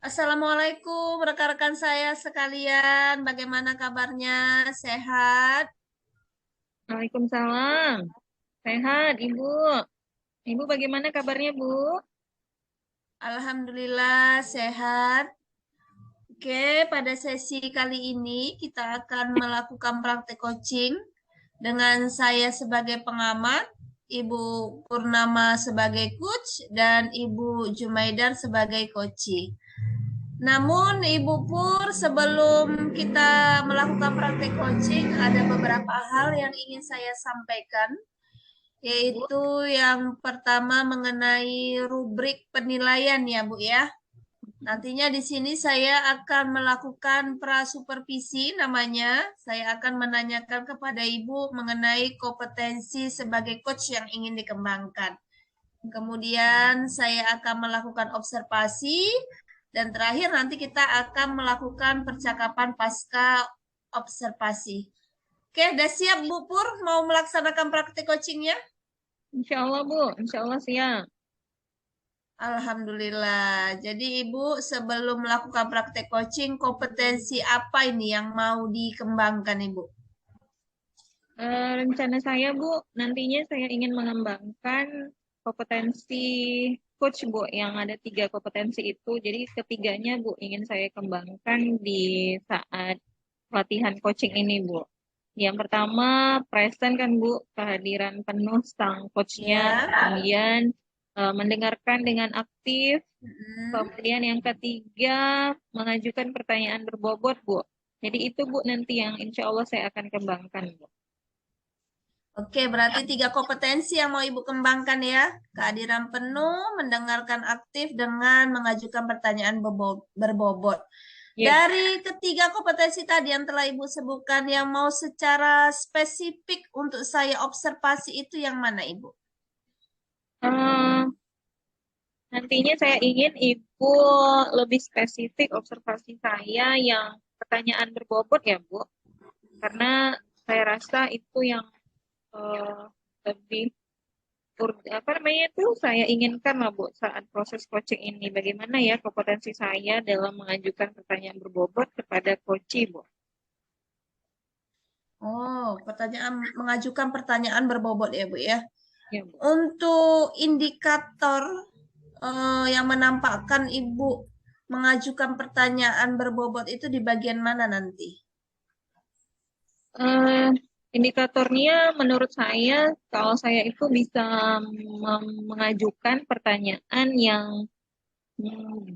Assalamualaikum rekan-rekan saya sekalian. Bagaimana kabarnya? Sehat? Waalaikumsalam. Sehat, Ibu. Ibu bagaimana kabarnya, Bu? Alhamdulillah sehat. Oke, pada sesi kali ini kita akan melakukan praktek coaching dengan saya sebagai pengamat, Ibu Purnama sebagai coach, dan Ibu Jumaidar sebagai coaching. Namun Ibu Pur, sebelum kita melakukan praktek coaching, ada beberapa hal yang ingin saya sampaikan, Bu? yaitu yang pertama mengenai rubrik penilaian ya Bu ya. Nantinya di sini saya akan melakukan prasupervisi namanya. Saya akan menanyakan kepada Ibu mengenai kompetensi sebagai coach yang ingin dikembangkan. Kemudian saya akan melakukan observasi dan terakhir nanti kita akan melakukan percakapan pasca observasi. Oke, udah siap Bu Pur mau melaksanakan praktik coachingnya? Insya Allah, Bu. Insya Allah siap. Alhamdulillah. Jadi Ibu sebelum melakukan praktek coaching, kompetensi apa ini yang mau dikembangkan Ibu? Rencana saya, Bu, nantinya saya ingin mengembangkan kompetensi coach, Bu, yang ada 3 kompetensi itu. Jadi ketiganya, Bu, ingin saya kembangkan di saat latihan coaching ini, Bu. Yang pertama, present kan, Bu, kehadiran penuh sang coachnya. Ya. Kemudian mendengarkan dengan aktif. Mm. Kemudian yang ketiga, mengajukan pertanyaan berbobot, Bu. Jadi itu, Bu, nanti yang insya Allah saya akan kembangkan, Bu. Oke, berarti 3 kompetensi yang mau Ibu kembangkan ya. Kehadiran penuh, mendengarkan aktif, dengan mengajukan pertanyaan berbobot. Ya, Dari ketiga kompetensi tadi yang telah Ibu sebutkan, yang mau secara spesifik untuk saya observasi itu yang mana Ibu? eh, nantinya saya ingin Ibu lebih spesifik observasi saya yang pertanyaan berbobot ya, Bu. Karena saya rasa itu yang eh, lebih apa namanya itu saya inginkan lah, Bu, saat proses coaching ini. Bagaimana ya kompetensi saya dalam mengajukan pertanyaan berbobot kepada coach, Bu. Oh, mengajukan pertanyaan berbobot ya Bu ya. Ya, Bu. Untuk indikator yang menampakkan Ibu mengajukan pertanyaan berbobot itu di bagian mana nanti? Eh, indikatornya menurut saya kalau saya itu bisa mengajukan pertanyaan yang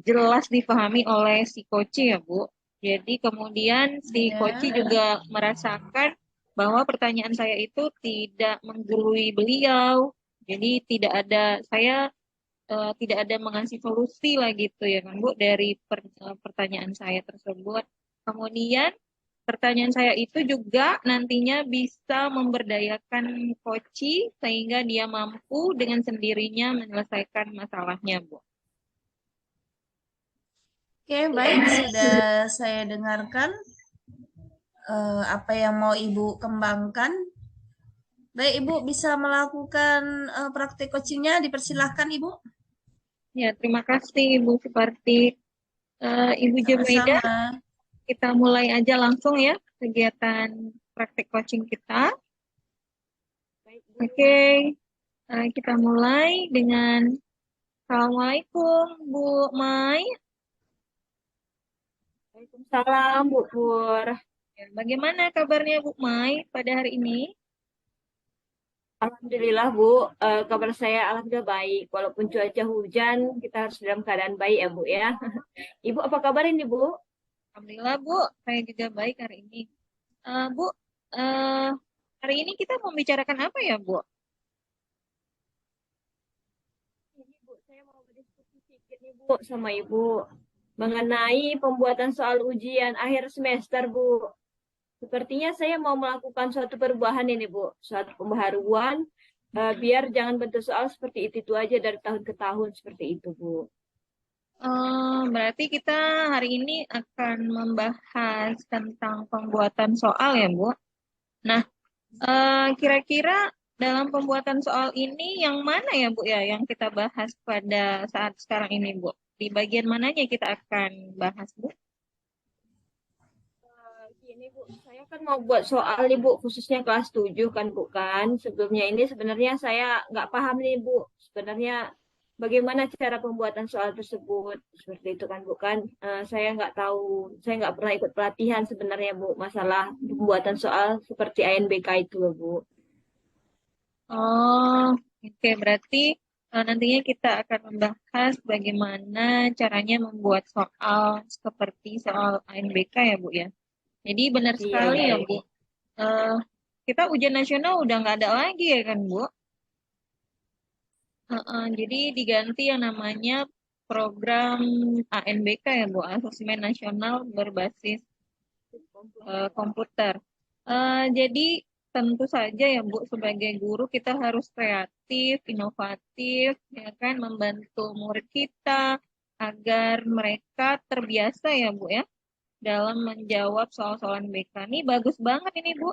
jelas dipahami oleh si coach ya, Bu. Jadi kemudian si coach Ya. juga merasakan bahwa pertanyaan saya itu tidak menggurui beliau. Jadi tidak ada saya tidak ada mengasih solusi lah gitu ya kan, Bu, dari pertanyaan saya tersebut. Kemudian pertanyaan saya itu juga nantinya bisa memberdayakan coach sehingga dia mampu dengan sendirinya menyelesaikan masalahnya, Bu. Oke, baik, sudah saya dengarkan apa yang mau Ibu kembangkan. Baik, Ibu bisa melakukan praktik coachingnya, dipersilahkan Ibu. Ya, terima kasih Ibu Suparti. Ibu Jemaida, Sama-sama. kita mulai aja langsung ya kegiatan praktik coaching kita. Baik, Oke, Bu. kita mulai dengan Assalamualaikum Bu Mai. Waalaikumsalam, Bu Pur. Ya, bagaimana kabarnya Bu Mai pada hari ini? Alhamdulillah, Bu. Kabar saya alhamdulillah baik. Walaupun cuaca hujan, kita harus dalam keadaan baik ya, Bu ya. Ibu apa kabar ini, Bu? Alhamdulillah Bu, saya juga baik hari ini. Bu, eh, hari ini kita membicarakan apa ya Bu? Ini, Bu, saya mau berdiskusi sedikit nih, Bu, sama Ibu mengenai pembuatan soal ujian akhir semester, Bu. Sepertinya saya mau melakukan suatu perubahan ini, Bu. Suatu pembaharuan, biar jangan bentuk soal seperti itu aja dari tahun ke tahun seperti itu, Bu. Berarti kita hari ini akan membahas tentang pembuatan soal ya Bu. Nah, kira-kira dalam pembuatan soal ini yang mana ya Bu ya yang kita bahas pada saat sekarang ini Bu? Di bagian mananya kita akan bahas, Bu? Gini Bu, saya kan mau buat soal nih Bu, khususnya kelas 7 kan Bu kan. Sebelumnya ini sebenarnya saya nggak paham nih Bu, sebenarnya bagaimana cara pembuatan soal tersebut. Seperti itu kan Bu kan. Saya nggak tahu, saya nggak pernah ikut pelatihan sebenarnya Bu, masalah pembuatan soal seperti ANBK itu loh Bu. Oh, oke. Berarti nantinya kita akan membahas bagaimana caranya membuat soal seperti soal ANBK ya, Bu ya. Jadi benar Iya, sekali iya, ya, iya. Bu. Eh, kita ujian nasional udah nggak ada lagi ya kan, Bu? Jadi diganti yang namanya program ANBK ya, Bu, Asesmen Nasional Berbasis Komputer. Jadi tentu saja ya Bu, sebagai guru kita harus kreatif, inovatif, ya kan, membantu murid kita agar mereka terbiasa ya Bu ya dalam menjawab soal-soal BK. Ini bagus banget ini Bu.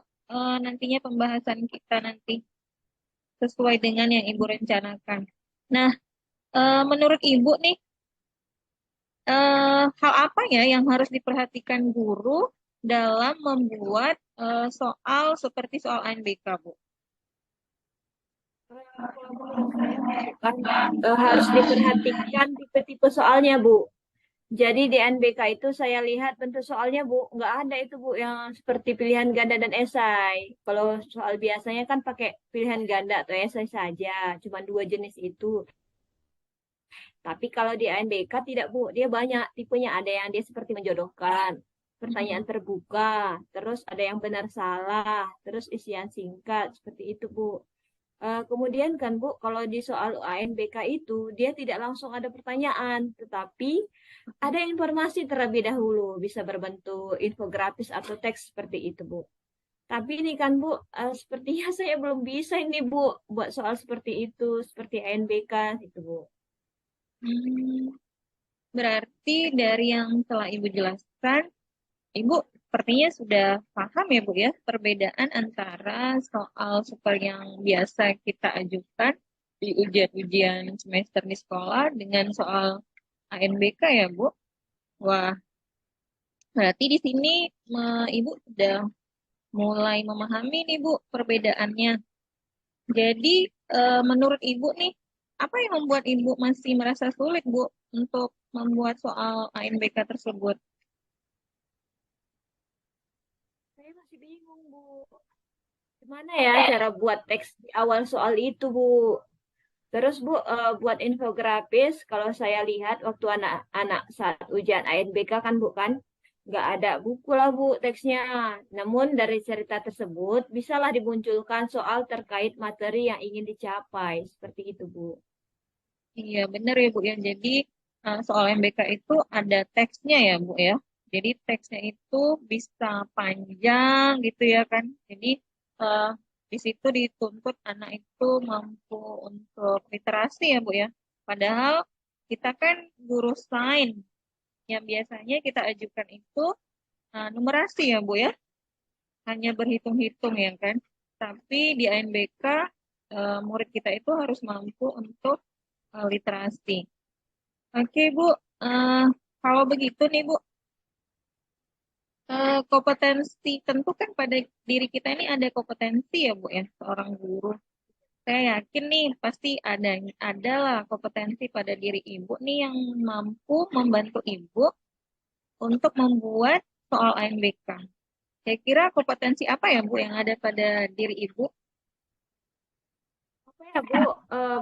Nantinya pembahasan kita nanti sesuai dengan yang Ibu rencanakan. Nah, menurut Ibu nih, hal apa ya yang harus diperhatikan guru dalam membuat soal seperti soal ANBK, Bu? Kalau menurut saya Bu, kan harus diperhatikan tipe-tipe soalnya Bu. Jadi di NBK itu saya lihat bentuk soalnya Bu, nggak ada itu Bu yang seperti pilihan ganda dan esai. Kalau soal biasanya kan pakai pilihan ganda atau esai saja, cuma dua jenis itu. Tapi kalau di NBK tidak Bu, dia banyak tipenya. Ada yang dia seperti menjodohkan, pertanyaan terbuka, terus ada yang benar salah, terus isian singkat, seperti itu Bu. Kemudian kan Bu, kalau di soal ANBK itu dia tidak langsung ada pertanyaan, tetapi ada informasi terlebih dahulu, bisa berbentuk infografis atau teks seperti itu Bu. Tapi ini kan Bu, sepertinya saya belum bisa ini Bu buat soal seperti itu, seperti ANBK itu Bu. Hmm, berarti dari yang telah Ibu jelaskan, Ibu sepertinya sudah paham ya Bu ya, perbedaan antara soal seperti yang biasa kita ajukan di ujian-ujian semester di sekolah dengan soal ANBK ya Bu. Wah, berarti di sini Ibu sudah mulai memahami nih Bu perbedaannya. Jadi menurut Ibu nih, apa yang membuat Ibu masih merasa sulit Bu untuk membuat soal ANBK tersebut? Saya masih bingung Bu. Gimana ya cara buat teks di awal soal itu Bu? Terus Bu, buat infografis, kalau saya lihat waktu anak-anak saat ujian ANBK kan Bu kan, nggak ada buku lah Bu teksnya. Namun dari cerita tersebut, bisalah dimunculkan soal terkait materi yang ingin dicapai. Seperti itu Bu. Iya benar ya Bu ya. Jadi soal MBK itu ada teksnya ya Bu ya. Jadi teksnya itu bisa panjang gitu ya kan. Jadi eh, di situ dituntut anak itu mampu untuk literasi ya Bu ya. Padahal kita kan guru sains yang biasanya kita ajukan itu numerasi ya Bu ya. Hanya berhitung-hitung ya kan. Tapi di ANBK murid kita itu harus mampu untuk literasi. Oke, Bu. Eh, kalau begitu nih, Bu, kompetensi tentu kan pada diri kita ini ada kompetensi ya, Bu ya, seorang guru. Saya yakin nih pasti adalah kompetensi pada diri Ibu nih yang mampu membantu Ibu untuk membuat soal ANBK. Saya kira kompetensi apa ya, Bu, yang ada pada diri Ibu? Apa ya Bu?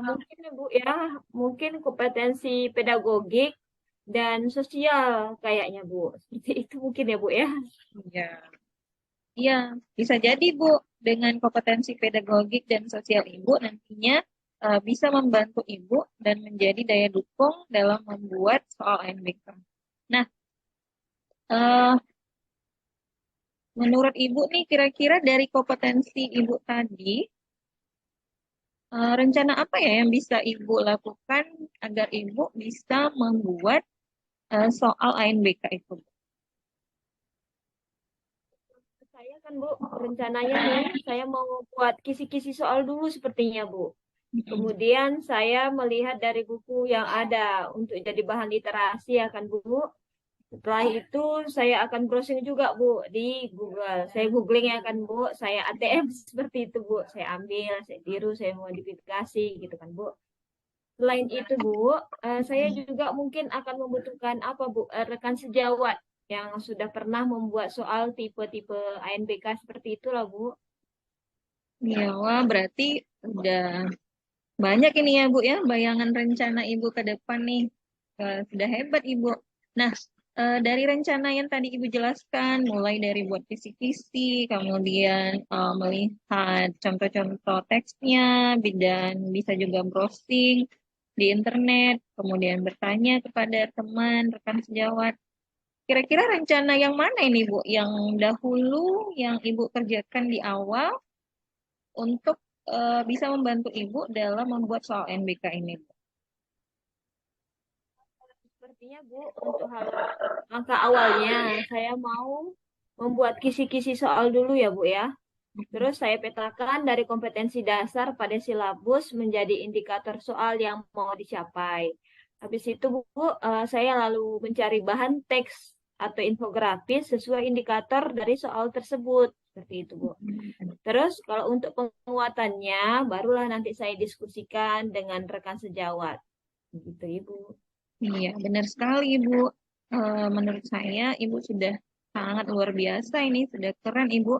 Mungkin ya Bu ya, mungkin kompetensi pedagogik dan sosial kayaknya Bu. Seperti itu mungkin ya Bu ya. Ya. Iya, bisa jadi Bu, dengan kompetensi pedagogik dan sosial Ibu nantinya bisa membantu Ibu dan menjadi daya dukung dalam membuat soal ANBK. Nah, eh, menurut Ibu nih kira-kira dari kompetensi Ibu tadi, rencana apa ya yang bisa Ibu lakukan agar Ibu bisa membuat soal ANBK itu? Saya kan Bu, rencananya nih saya mau buat kisi-kisi soal dulu sepertinya Bu. Kemudian saya melihat dari buku yang ada untuk jadi bahan literasi ya kan Bu. Setelah itu saya akan browsing juga Bu di Google. Saya googling ya kan Bu, saya ATM seperti itu Bu. Saya ambil, saya tiru, saya modifikasi gitu kan Bu. Selain itu Bu, saya juga mungkin akan membutuhkan apa Bu, rekan sejawat yang sudah pernah membuat soal tipe-tipe ANBK seperti itulah Bu. Ya, wah berarti udah banyak ini ya Bu ya, bayangan rencana Ibu ke depan nih. Sudah hebat Ibu. Nah, dari rencana yang tadi Ibu jelaskan, mulai dari buat kisi-kisi, kemudian melihat contoh-contoh teksnya, dan bisa juga browsing di internet, kemudian bertanya kepada teman, rekan sejawat. Kira-kira rencana yang mana ini Bu? Yang dahulu, yang Ibu kerjakan di awal, untuk bisa membantu Ibu dalam membuat soal NBK ini. Sepertinya Bu, untuk hal langkah awalnya saya mau membuat kisi-kisi soal dulu ya Bu ya. Terus saya petakan dari kompetensi dasar pada silabus menjadi indikator soal yang mau dicapai. Habis itu Bu, saya lalu mencari bahan teks atau infografis sesuai indikator dari soal tersebut. Seperti itu Bu. Terus kalau untuk penguatannya, barulah nanti saya diskusikan dengan rekan sejawat. Begitu Ibu. Iya, benar sekali Ibu. Menurut saya Ibu sudah sangat luar biasa ini, sudah keren Ibu.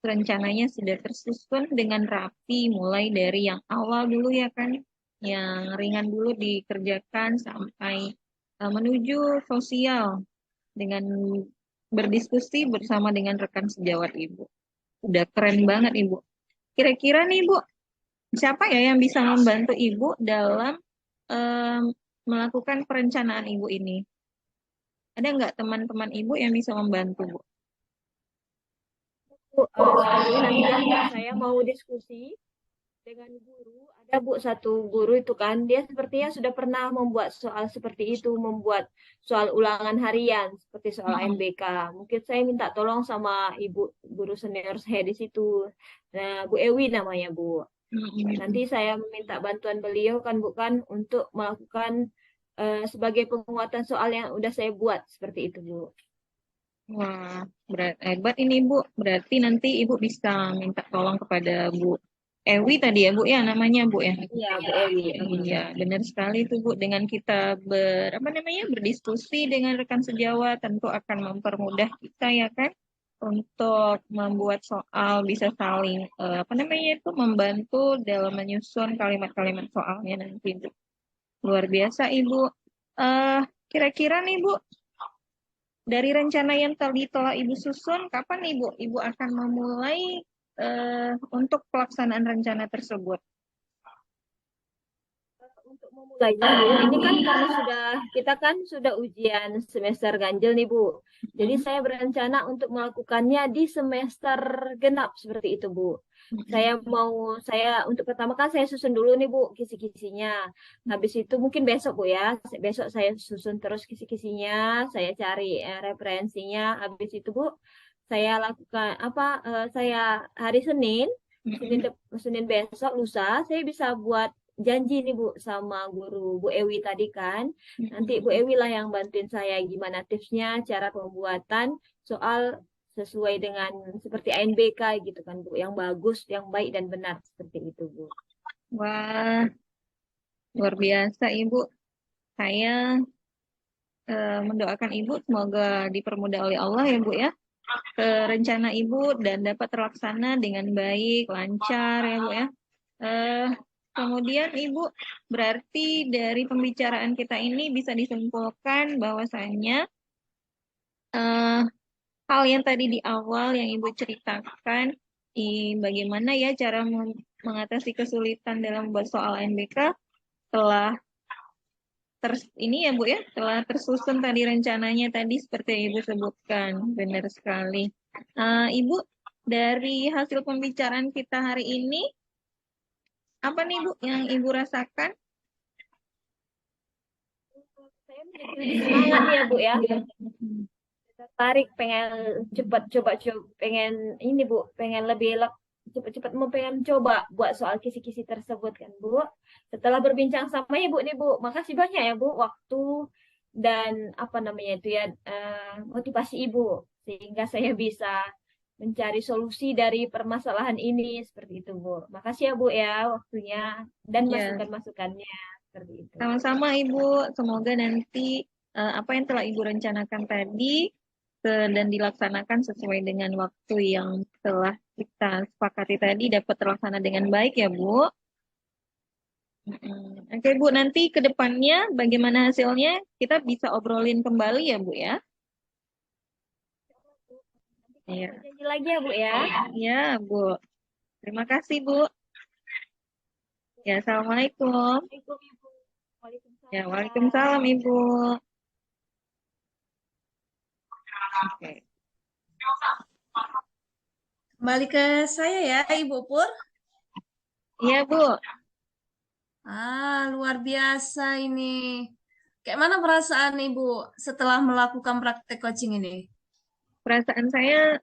Rencananya sudah tersusun dengan rapi, mulai dari yang awal dulu ya kan, yang ringan dulu dikerjakan sampai menuju sosial dengan berdiskusi bersama dengan rekan sejawat Ibu. Udah keren banget Ibu. Kira-kira nih Ibu, siapa ya yang bisa membantu Ibu dalam em, melakukan perencanaan Ibu ini? Ada nggak teman-teman Ibu yang bisa membantu, Bu? Bu, sepertinya nanti ya saya mau diskusi dengan guru. Ada Bu satu guru itu kan, dia sepertinya sudah pernah membuat soal seperti itu, membuat soal ulangan harian seperti soal Mm-mm. ANBK. Mungkin saya minta tolong sama Ibu guru senior saya di situ. Nah, Bu Ewi namanya Bu. Nanti Mm-mm. saya meminta bantuan beliau kan bukan untuk melakukan sebagai penguatan soal yang udah saya buat seperti itu Bu. Wah, hebat ini Bu. Berarti nanti Ibu bisa minta tolong kepada Bu Ewi tadi ya Bu ya namanya Bu ya. Iya Bu Ewi. Iya, benar sekali itu Bu. Dengan kita apa namanya berdiskusi dengan rekan sejawat tentu akan mempermudah kita ya kan untuk membuat soal bisa saling apa namanya itu membantu dalam menyusun kalimat-kalimat soalnya nanti Bu. Luar biasa Ibu. Eh kira-kira nih Bu, dari rencana yang tadi telah Ibu susun, kapan Ibu akan memulai untuk pelaksanaan rencana tersebut? Untuk memulainya Bu, ini kan karena kita kan sudah ujian semester ganjil nih Bu. Jadi Mm-mm. saya berencana untuk melakukannya di semester genap seperti itu Bu. Saya untuk pertama kan saya susun dulu nih Bu kisi-kisinya. Habis itu mungkin besok Bu ya, besok saya susun terus kisi-kisinya, saya cari referensinya. Habis itu Bu, saya lakukan saya hari Senin, Mm-mm. Senin besok lusa saya bisa buat janji nih Bu sama guru Bu Ewi tadi kan. Nanti Bu Mm-mm. Ewi lah yang bantuin saya gimana tipsnya, cara pembuatan soal sesuai dengan seperti ANBK gitu kan Bu, yang bagus, yang baik dan benar seperti itu Bu. Wah, luar biasa Ibu. Saya mendoakan Ibu semoga dipermudah oleh Allah ya Bu ya. Rencana Ibu dan dapat terlaksana dengan baik, lancar ya Bu ya. Eh, Kemudian Ibu, berarti dari pembicaraan kita ini bisa disimpulkan bahwasannya eh, hal yang tadi di awal yang Ibu ceritakan, bagaimana ya cara mengatasi kesulitan dalam membuat soal NBK telah ini ya Bu ya, telah tersusun tadi rencananya tadi seperti yang Ibu sebutkan, benar sekali. Ibu, dari hasil pembicaraan kita hari ini, apa nih Bu yang Ibu rasakan? Saya menjadi lebih semangat nih ya Bu ya. Tertarik pengen cepat coba pengen ini Bu, pengen lebih cepat-cepat mau pengen coba buat soal kisi-kisi tersebut kan Bu. Setelah berbincang sama Ibu nih Bu, makasih banyak ya Bu waktu dan apa namanya itu ya motivasi Ibu sehingga saya bisa mencari solusi dari permasalahan ini seperti itu Bu. Makasih ya Bu ya waktunya dan Ya, masukan-masukannya seperti itu. sama-sama Ibu. Semoga nanti apa yang telah Ibu rencanakan tadi dan dilaksanakan sesuai dengan waktu yang telah kita sepakati tadi dapat terlaksana dengan baik ya Bu. Oke Bu, nanti ke depannya bagaimana hasilnya kita bisa obrolin kembali ya Bu ya. Iya, Janji lagi ya Bu ya. ya Bu. Terima kasih Bu. Ya, Assalamualaikum. Assalamualaikum Ibu. Ya, Waalaikumsalam. Waalaikumsalam Ibu. Oke. Kembali ke saya ya, Ibu Pur. Iya Bu. Luar biasa ini. Kayak mana perasaan Ibu setelah melakukan praktek coaching ini? Perasaan saya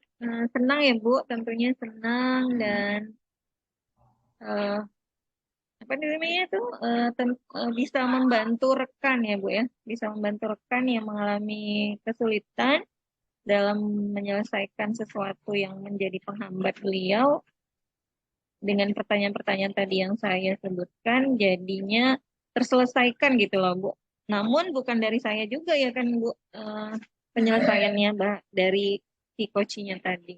senang ya Bu, tentunya senang dan eh, apa namanya tuh bisa membantu rekan ya Bu ya, bisa membantu rekan yang mengalami kesulitan dalam menyelesaikan sesuatu yang menjadi penghambat beliau dengan pertanyaan-pertanyaan tadi yang saya sebutkan, jadinya terselesaikan gitu loh Bu. Namun bukan dari saya juga ya kan Bu, penyelesaiannya dari si coachnya tadi.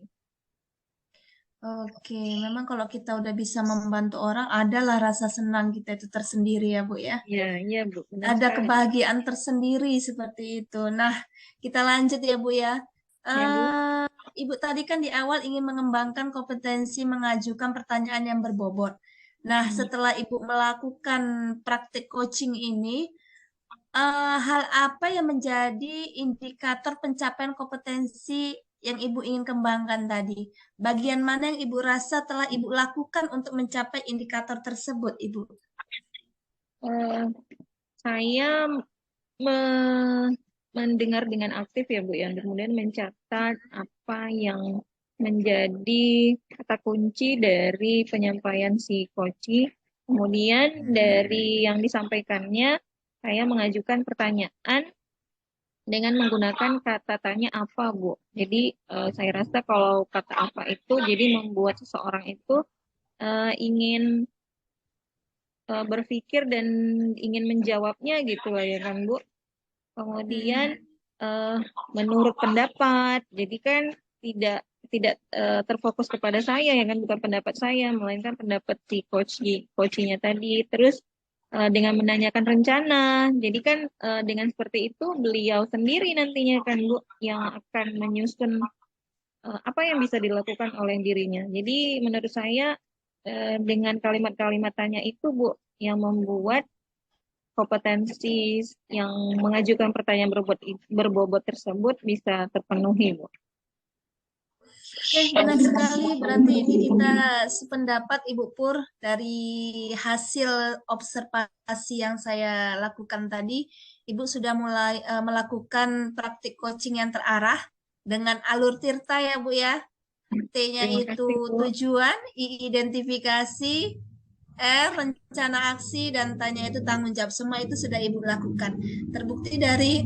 Oke, memang kalau kita udah bisa membantu orang, adalah rasa senang kita itu tersendiri ya, Bu ya. Ya, iya Bu, benar Ada sekali. kebahagiaan tersendiri seperti itu. Nah, kita lanjut ya, Bu ya. Ya Bu. Ibu tadi kan di awal ingin mengembangkan kompetensi mengajukan pertanyaan yang berbobot. Nah, Hmm. setelah Ibu melakukan praktik coaching ini, hal apa yang menjadi indikator pencapaian kompetensi yang Ibu ingin kembangkan tadi? Bagian mana yang Ibu rasa telah Ibu lakukan untuk mencapai indikator tersebut, Ibu? Eh, saya me- mendengar dengan aktif ya Bu ya, kemudian mencatat apa yang menjadi kata kunci dari penyampaian si coach. Kemudian dari yang disampaikannya, saya mengajukan pertanyaan dengan menggunakan kata tanya apa Bu. Jadi saya rasa kalau kata apa itu jadi membuat seseorang itu ingin berpikir dan ingin menjawabnya gitu lah ya kan Bu. Kemudian eh, menurut pendapat, jadi kan tidak tidak terfokus kepada saya ya kan bukan pendapat saya, melainkan pendapat si coachnya tadi. Terus dengan menanyakan rencana, jadi kan dengan seperti itu beliau sendiri nantinya kan Bu yang akan menyusun apa yang bisa dilakukan oleh dirinya. Jadi menurut saya dengan kalimat-kalimat tanya itu Bu yang membuat kompetensi yang mengajukan pertanyaan berbobot tersebut bisa terpenuhi, Bu. Oke, benar sekali. Berarti ini kita sependapat Ibu Pur dari hasil observasi yang saya lakukan tadi. Ibu sudah mulai melakukan praktik coaching yang terarah dengan alur tirta ya Bu ya. T-nya Terima itu kasih, Bu. tujuan, I identifikasi, R rencana aksi, dan tanya itu tanggung jawab. Semua itu sudah Ibu lakukan. Terbukti dari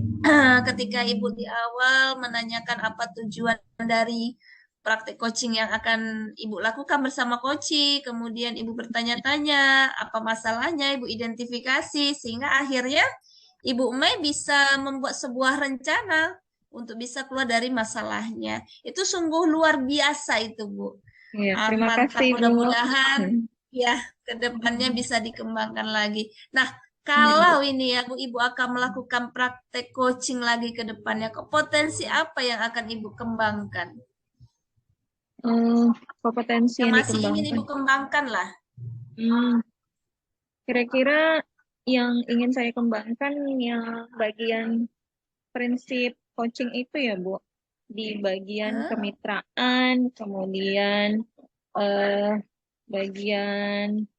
ketika Ibu di awal menanyakan apa tujuan dari praktik coaching yang akan Ibu lakukan bersama coach, kemudian Ibu bertanya-tanya apa masalahnya, Ibu identifikasi, sehingga akhirnya Ibu Mei bisa membuat sebuah rencana untuk bisa keluar dari masalahnya. Itu sungguh luar biasa itu, Bu. Ya, terima Mantap, kasih, Bu. mudah-mudahan ya ke depannya bisa dikembangkan lagi. Nah, Ya, Bu. kalau ini ya Bu, Ibu akan melakukan praktek coaching lagi ke depannya, potensi apa yang akan Ibu kembangkan? Eh, kompetensi Yang yang masih ingin dikembangkan. Ibu kembangkan lah. Hmm, kira-kira yang ingin saya kembangkan yang bagian prinsip coaching itu ya, Bu. Di bagian Hah? kemitraan, kemudian eh, bagian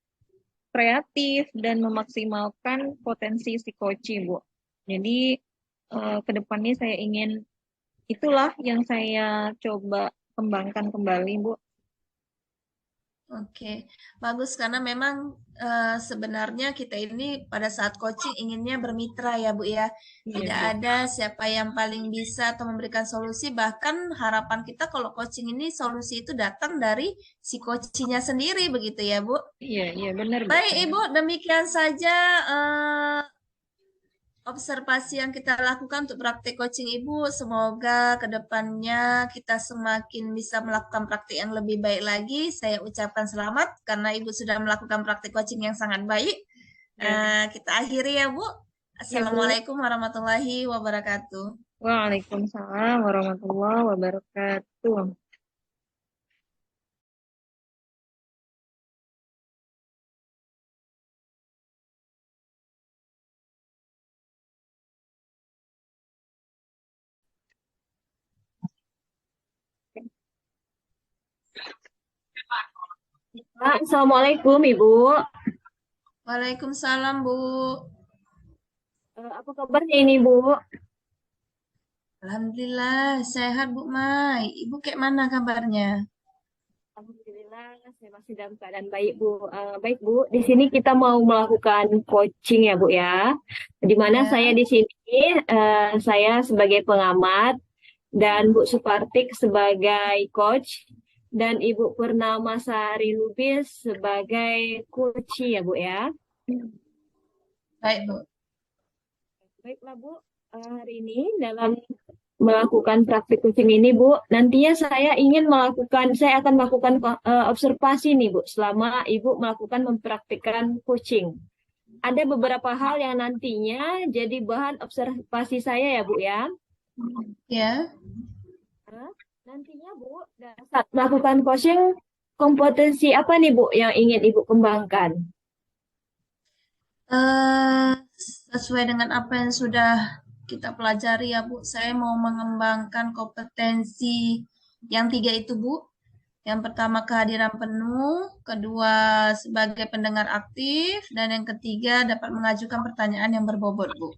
kreatif dan memaksimalkan potensi si coach, Bu. Jadi ke depannya saya ingin itulah yang saya coba kembangkan kembali, Bu. Oke, bagus karena memang sebenarnya kita ini pada saat coaching inginnya bermitra ya Bu ya. Iya, Tidak Bu. ada siapa yang paling bisa atau memberikan solusi. Bahkan harapan kita kalau coaching ini solusi itu datang dari si coachingnya sendiri begitu ya Bu. Iya, iya benar, Bu. Baik Ibu, demikian saja observasi yang kita lakukan untuk praktik coaching Ibu. Semoga kedepannya kita semakin bisa melakukan praktik yang lebih baik lagi. Saya ucapkan selamat karena Ibu sudah melakukan praktik coaching yang sangat baik. Ya, Kita akhiri ya Bu. ya, Bu. Assalamualaikum warahmatullahi wabarakatuh. Waalaikumsalam warahmatullahi wabarakatuh. Assalamualaikum Ibu. Waalaikumsalam Bu. Apa kabarnya ini Bu? Alhamdulillah sehat Bu Mai. Ibu kayak mana kabarnya? Alhamdulillah, saya masih dalam keadaan baik, Bu. Baik, Bu. Di sini kita mau melakukan coaching ya, Bu ya. Di mana saya Ya. di sini, saya sebagai pengamat dan Bu Supartik sebagai coach dan Ibu Purnama Sari Lubis sebagai coach ya, Bu ya. Baik Bu. Baiklah, Bu. Hari ini dalam melakukan praktik coaching ini, Bu. Nantinya saya akan melakukan observasi nih, Bu, selama Ibu melakukan mempraktikkan coaching. Ada beberapa hal yang nantinya jadi bahan observasi saya ya, Bu ya. Ya. Nah, nantinya, Bu, saat melakukan coaching, kompetensi apa nih, Bu, yang ingin Ibu kembangkan? Eh, Sesuai dengan apa yang sudah kita pelajari ya Bu, saya mau mengembangkan kompetensi yang tiga itu Bu. Yang pertama kehadiran penuh, kedua sebagai pendengar aktif, dan yang ketiga dapat mengajukan pertanyaan yang berbobot Bu.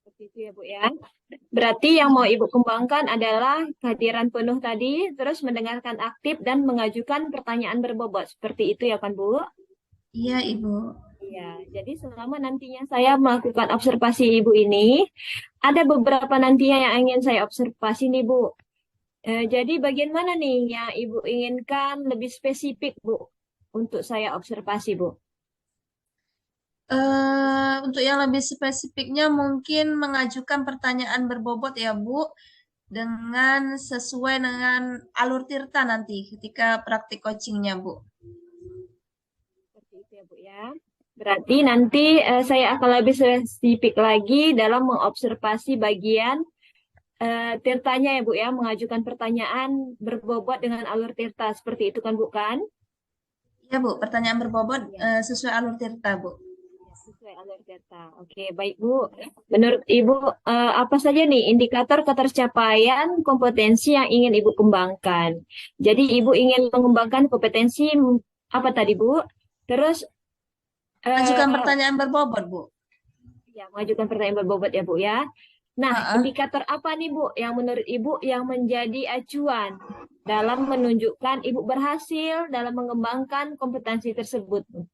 Seperti itu ya, Bu ya. Berarti yang mau Ibu kembangkan adalah kehadiran penuh tadi, terus mendengarkan aktif dan mengajukan pertanyaan berbobot. Seperti itu ya kan, Bu? Iya Ibu. Iya, jadi selama nantinya saya melakukan observasi Ibu ini, ada beberapa nantinya yang ingin saya observasi nih, Bu. Jadi bagian mana nih yang Ibu inginkan lebih spesifik, Bu, untuk saya observasi, Bu? Untuk yang lebih spesifiknya mungkin mengajukan pertanyaan berbobot ya Bu, dengan sesuai dengan alur tirta nanti ketika praktik coachingnya Bu. Seperti itu ya, Bu ya. Berarti nanti saya akan lebih spesifik lagi dalam mengobservasi bagian tirtanya ya, Bu ya, mengajukan pertanyaan berbobot dengan alur tirta. Seperti itu kan, Bu kan? Ya Bu, pertanyaan berbobot Iya. sesuai alur tirta Bu. Ya, sesuai alur data. Oke, baik Bu. Menurut Ibu, apa saja nih indikator ketercapaian kompetensi yang ingin Ibu kembangkan? Jadi Ibu ingin mengembangkan kompetensi apa tadi Bu? Terus Ajukan eh, pertanyaan berbobot Bu. ya mengajukan pertanyaan berbobot ya Bu ya. Nah, Heeh. indikator apa nih Bu yang menurut Ibu yang menjadi acuan dalam menunjukkan Ibu berhasil dalam mengembangkan kompetensi tersebut, Bu?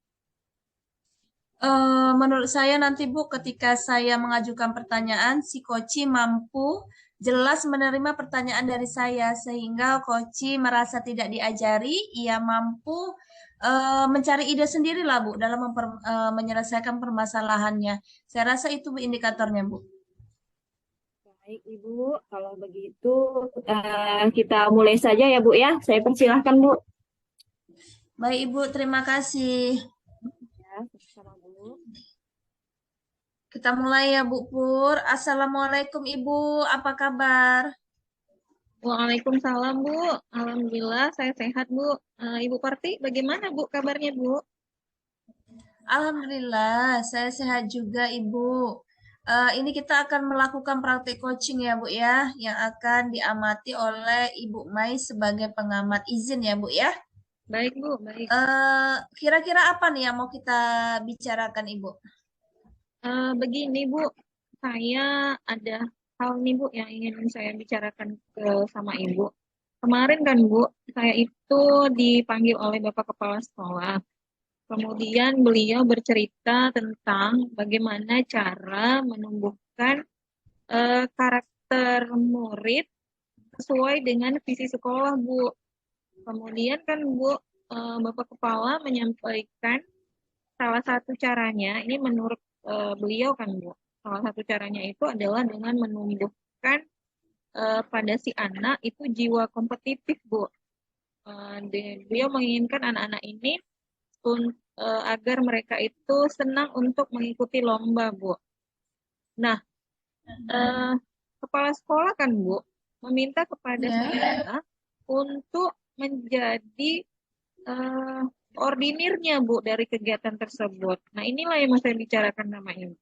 Menurut saya nanti Bu, ketika saya mengajukan pertanyaan, si Koci mampu jelas menerima pertanyaan dari saya, sehingga Koci merasa tidak diajari, ia mampu mencari ide sendiri lah Bu, dalam menyelesaikan permasalahannya. Saya rasa itu Bu indikatornya Bu. Baik, Ibu. Kalau begitu, kita mulai saja ya, Bu ya. Saya persilahkan, Bu. Baik Ibu, terima kasih. Ya, sama Bu. Kita mulai ya Bu Pur. Assalamualaikum Ibu, apa kabar? Waalaikumsalam, Bu. Alhamdulillah, saya sehat, Bu. Ibu Parti, bagaimana, Bu, kabarnya, Bu? Alhamdulillah, saya sehat juga Ibu. Ini kita akan melakukan praktik coaching ya Bu ya, yang akan diamati oleh Ibu Mai sebagai pengamat izin ya Bu ya. Baik, Bu, baik. Kira-kira apa nih yang mau kita bicarakan Ibu? Begini, Bu, saya ada hal nih, Bu, yang ingin saya bicarakan sama Ibu. kemarin kan Bu, saya itu dipanggil oleh Bapak Kepala Sekolah. Kemudian beliau bercerita tentang bagaimana cara menumbuhkan karakter murid sesuai dengan visi sekolah, Bu. Kemudian kan Bu, Bapak Kepala menyampaikan salah satu caranya, ini menurut beliau kan Bu, salah satu caranya itu adalah dengan menumbuhkan pada si anak itu jiwa kompetitif, Bu. Beliau menginginkan anak-anak ini agar mereka itu senang untuk mengikuti lomba, Bu. Nah, eh, kepala sekolah kan, Bu, meminta kepada Ya. saya untuk menjadi eh, ordinirnya, Bu, dari kegiatan tersebut. Nah, inilah yang mau saya bicarakan sama Ibu.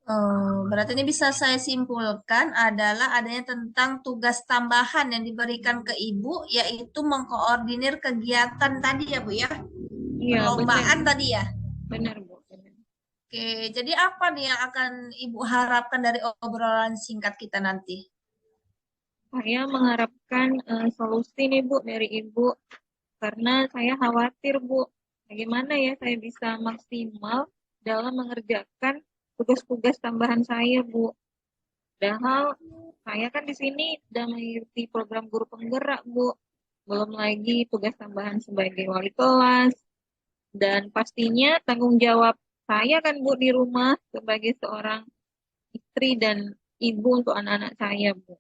Oh, berarti ini bisa saya simpulkan adalah adanya tentang tugas tambahan yang diberikan ke Ibu, yaitu mengkoordinir kegiatan tadi ya, Bu ya? Iya, benar, Perlombaan tadi ya? benar, Bu. Benar. Oke, jadi apa nih yang akan Ibu harapkan dari obrolan singkat kita nanti? Saya mengharapkan solusi nih, Bu, dari Ibu. Karena saya khawatir, Bu, bagaimana ya saya bisa maksimal dalam mengerjakan tugas-tugas tambahan saya, Bu. Padahal saya kan di sini sudah mengikuti program guru penggerak, Bu. Belum lagi tugas tambahan sebagai wali kelas. Dan pastinya tanggung jawab saya kan, Bu, di rumah sebagai seorang istri dan ibu untuk anak-anak saya, Bu.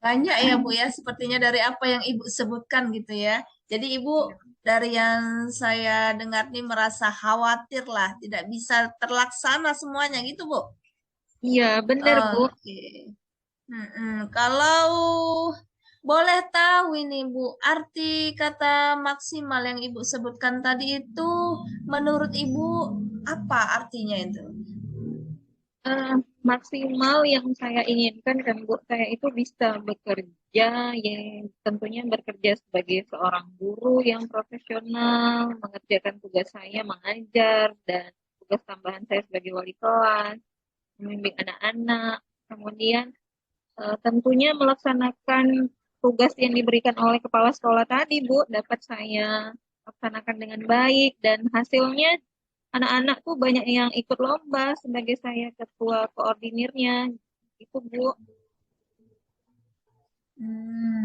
Banyak ya Bu ya, sepertinya dari apa yang Ibu sebutkan gitu ya. Jadi Ibu dari yang saya dengar nih merasa khawatir lah, tidak bisa terlaksana semuanya gitu Bu. Iya, benar, Bu. Oke. Kalau boleh tahu ini Bu, arti kata maksimal yang Ibu sebutkan tadi itu menurut Ibu apa artinya itu? Eh, Maksimal yang saya inginkan kan, Bu, saya itu bisa bekerja, ya tentunya bekerja sebagai seorang guru yang profesional, mengerjakan tugas saya mengajar, dan tugas tambahan saya sebagai wali kelas, membimbing anak-anak, kemudian tentunya melaksanakan tugas yang diberikan oleh kepala sekolah tadi, Bu, dapat saya laksanakan dengan baik, dan hasilnya anak-anak tuh banyak yang ikut lomba sebagai saya ketua koordinirnya. Itu, Bu.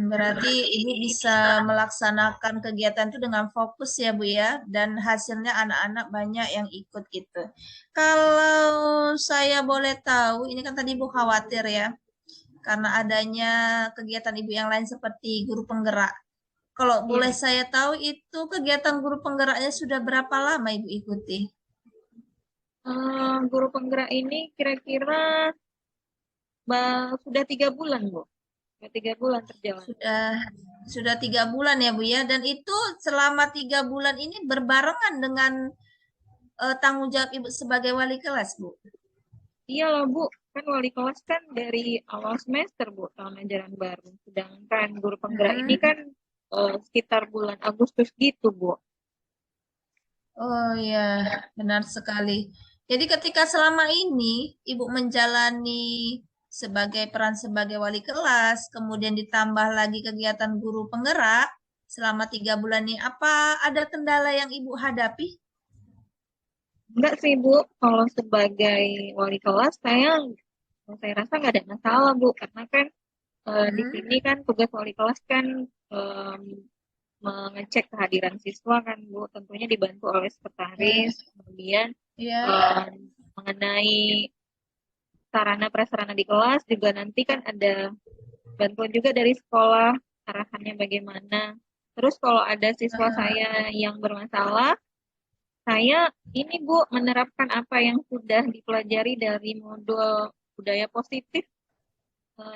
Berarti Ibu bisa melaksanakan kegiatan itu dengan fokus ya Bu ya, dan hasilnya anak-anak banyak yang ikut gitu. Kalau saya boleh tahu, ini kan tadi Ibu khawatir ya, karena adanya kegiatan Ibu yang lain seperti guru penggerak. Kalau boleh Iya. saya tahu itu kegiatan guru penggeraknya sudah berapa lama Ibu ikuti? Guru penggerak ini kira-kira sudah 3 bulan, Bu. Sudah 3 bulan terjalan. Sudah 3 bulan ya Bu ya, dan itu selama 3 bulan ini berbarengan dengan tanggung jawab Ibu sebagai wali kelas, Bu. Iya lah, Bu. Kan wali kelas kan dari awal semester, Bu, tahun ajaran baru. Sedangkan guru penggerak ini Mm-mm. kan sekitar bulan Agustus gitu, Bu. Oh ya, benar sekali. Jadi ketika selama ini Ibu menjalani sebagai peran sebagai wali kelas, kemudian ditambah lagi kegiatan guru penggerak selama 3 bulan ini, apa ada kendala yang Ibu hadapi? Enggak sih, Bu. Kalau sebagai wali kelas, saya rasa nggak ada masalah, Bu. Karena kan di Mm-mm. sini kan tugas wali kelas kan em, mengecek kehadiran siswa kan, Bu. Tentunya dibantu oleh Ya, sekretaris. Kemudian ya, em, mengenai sarana prasarana di kelas juga nanti kan ada bantuan juga dari sekolah, arahannya bagaimana. Terus kalau ada siswa eh, saya yang bermasalah, saya ini, Bu, menerapkan apa yang sudah dipelajari dari modul budaya positif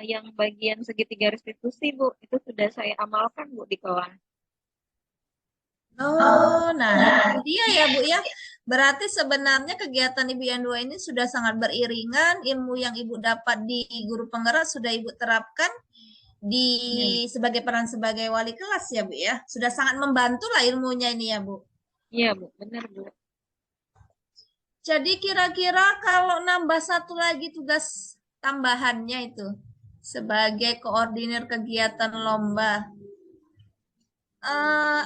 yang bagian segitiga restitusi, Bu. Itu sudah saya amalkan, Bu, di kelas. Oh, nah itu dia ya Bu ya. Berarti sebenarnya kegiatan Ibu yang dua ini sudah sangat beriringan, ilmu yang Ibu dapat di guru penggerak sudah Ibu terapkan di Ya. sebagai peran sebagai wali kelas ya Bu ya. Sudah sangat membantu lah ilmunya ini ya Bu. Iya, Bu, benar, Bu. Jadi kira-kira kalau nambah satu lagi tugas tambahannya itu, sebagai koordinir kegiatan lomba.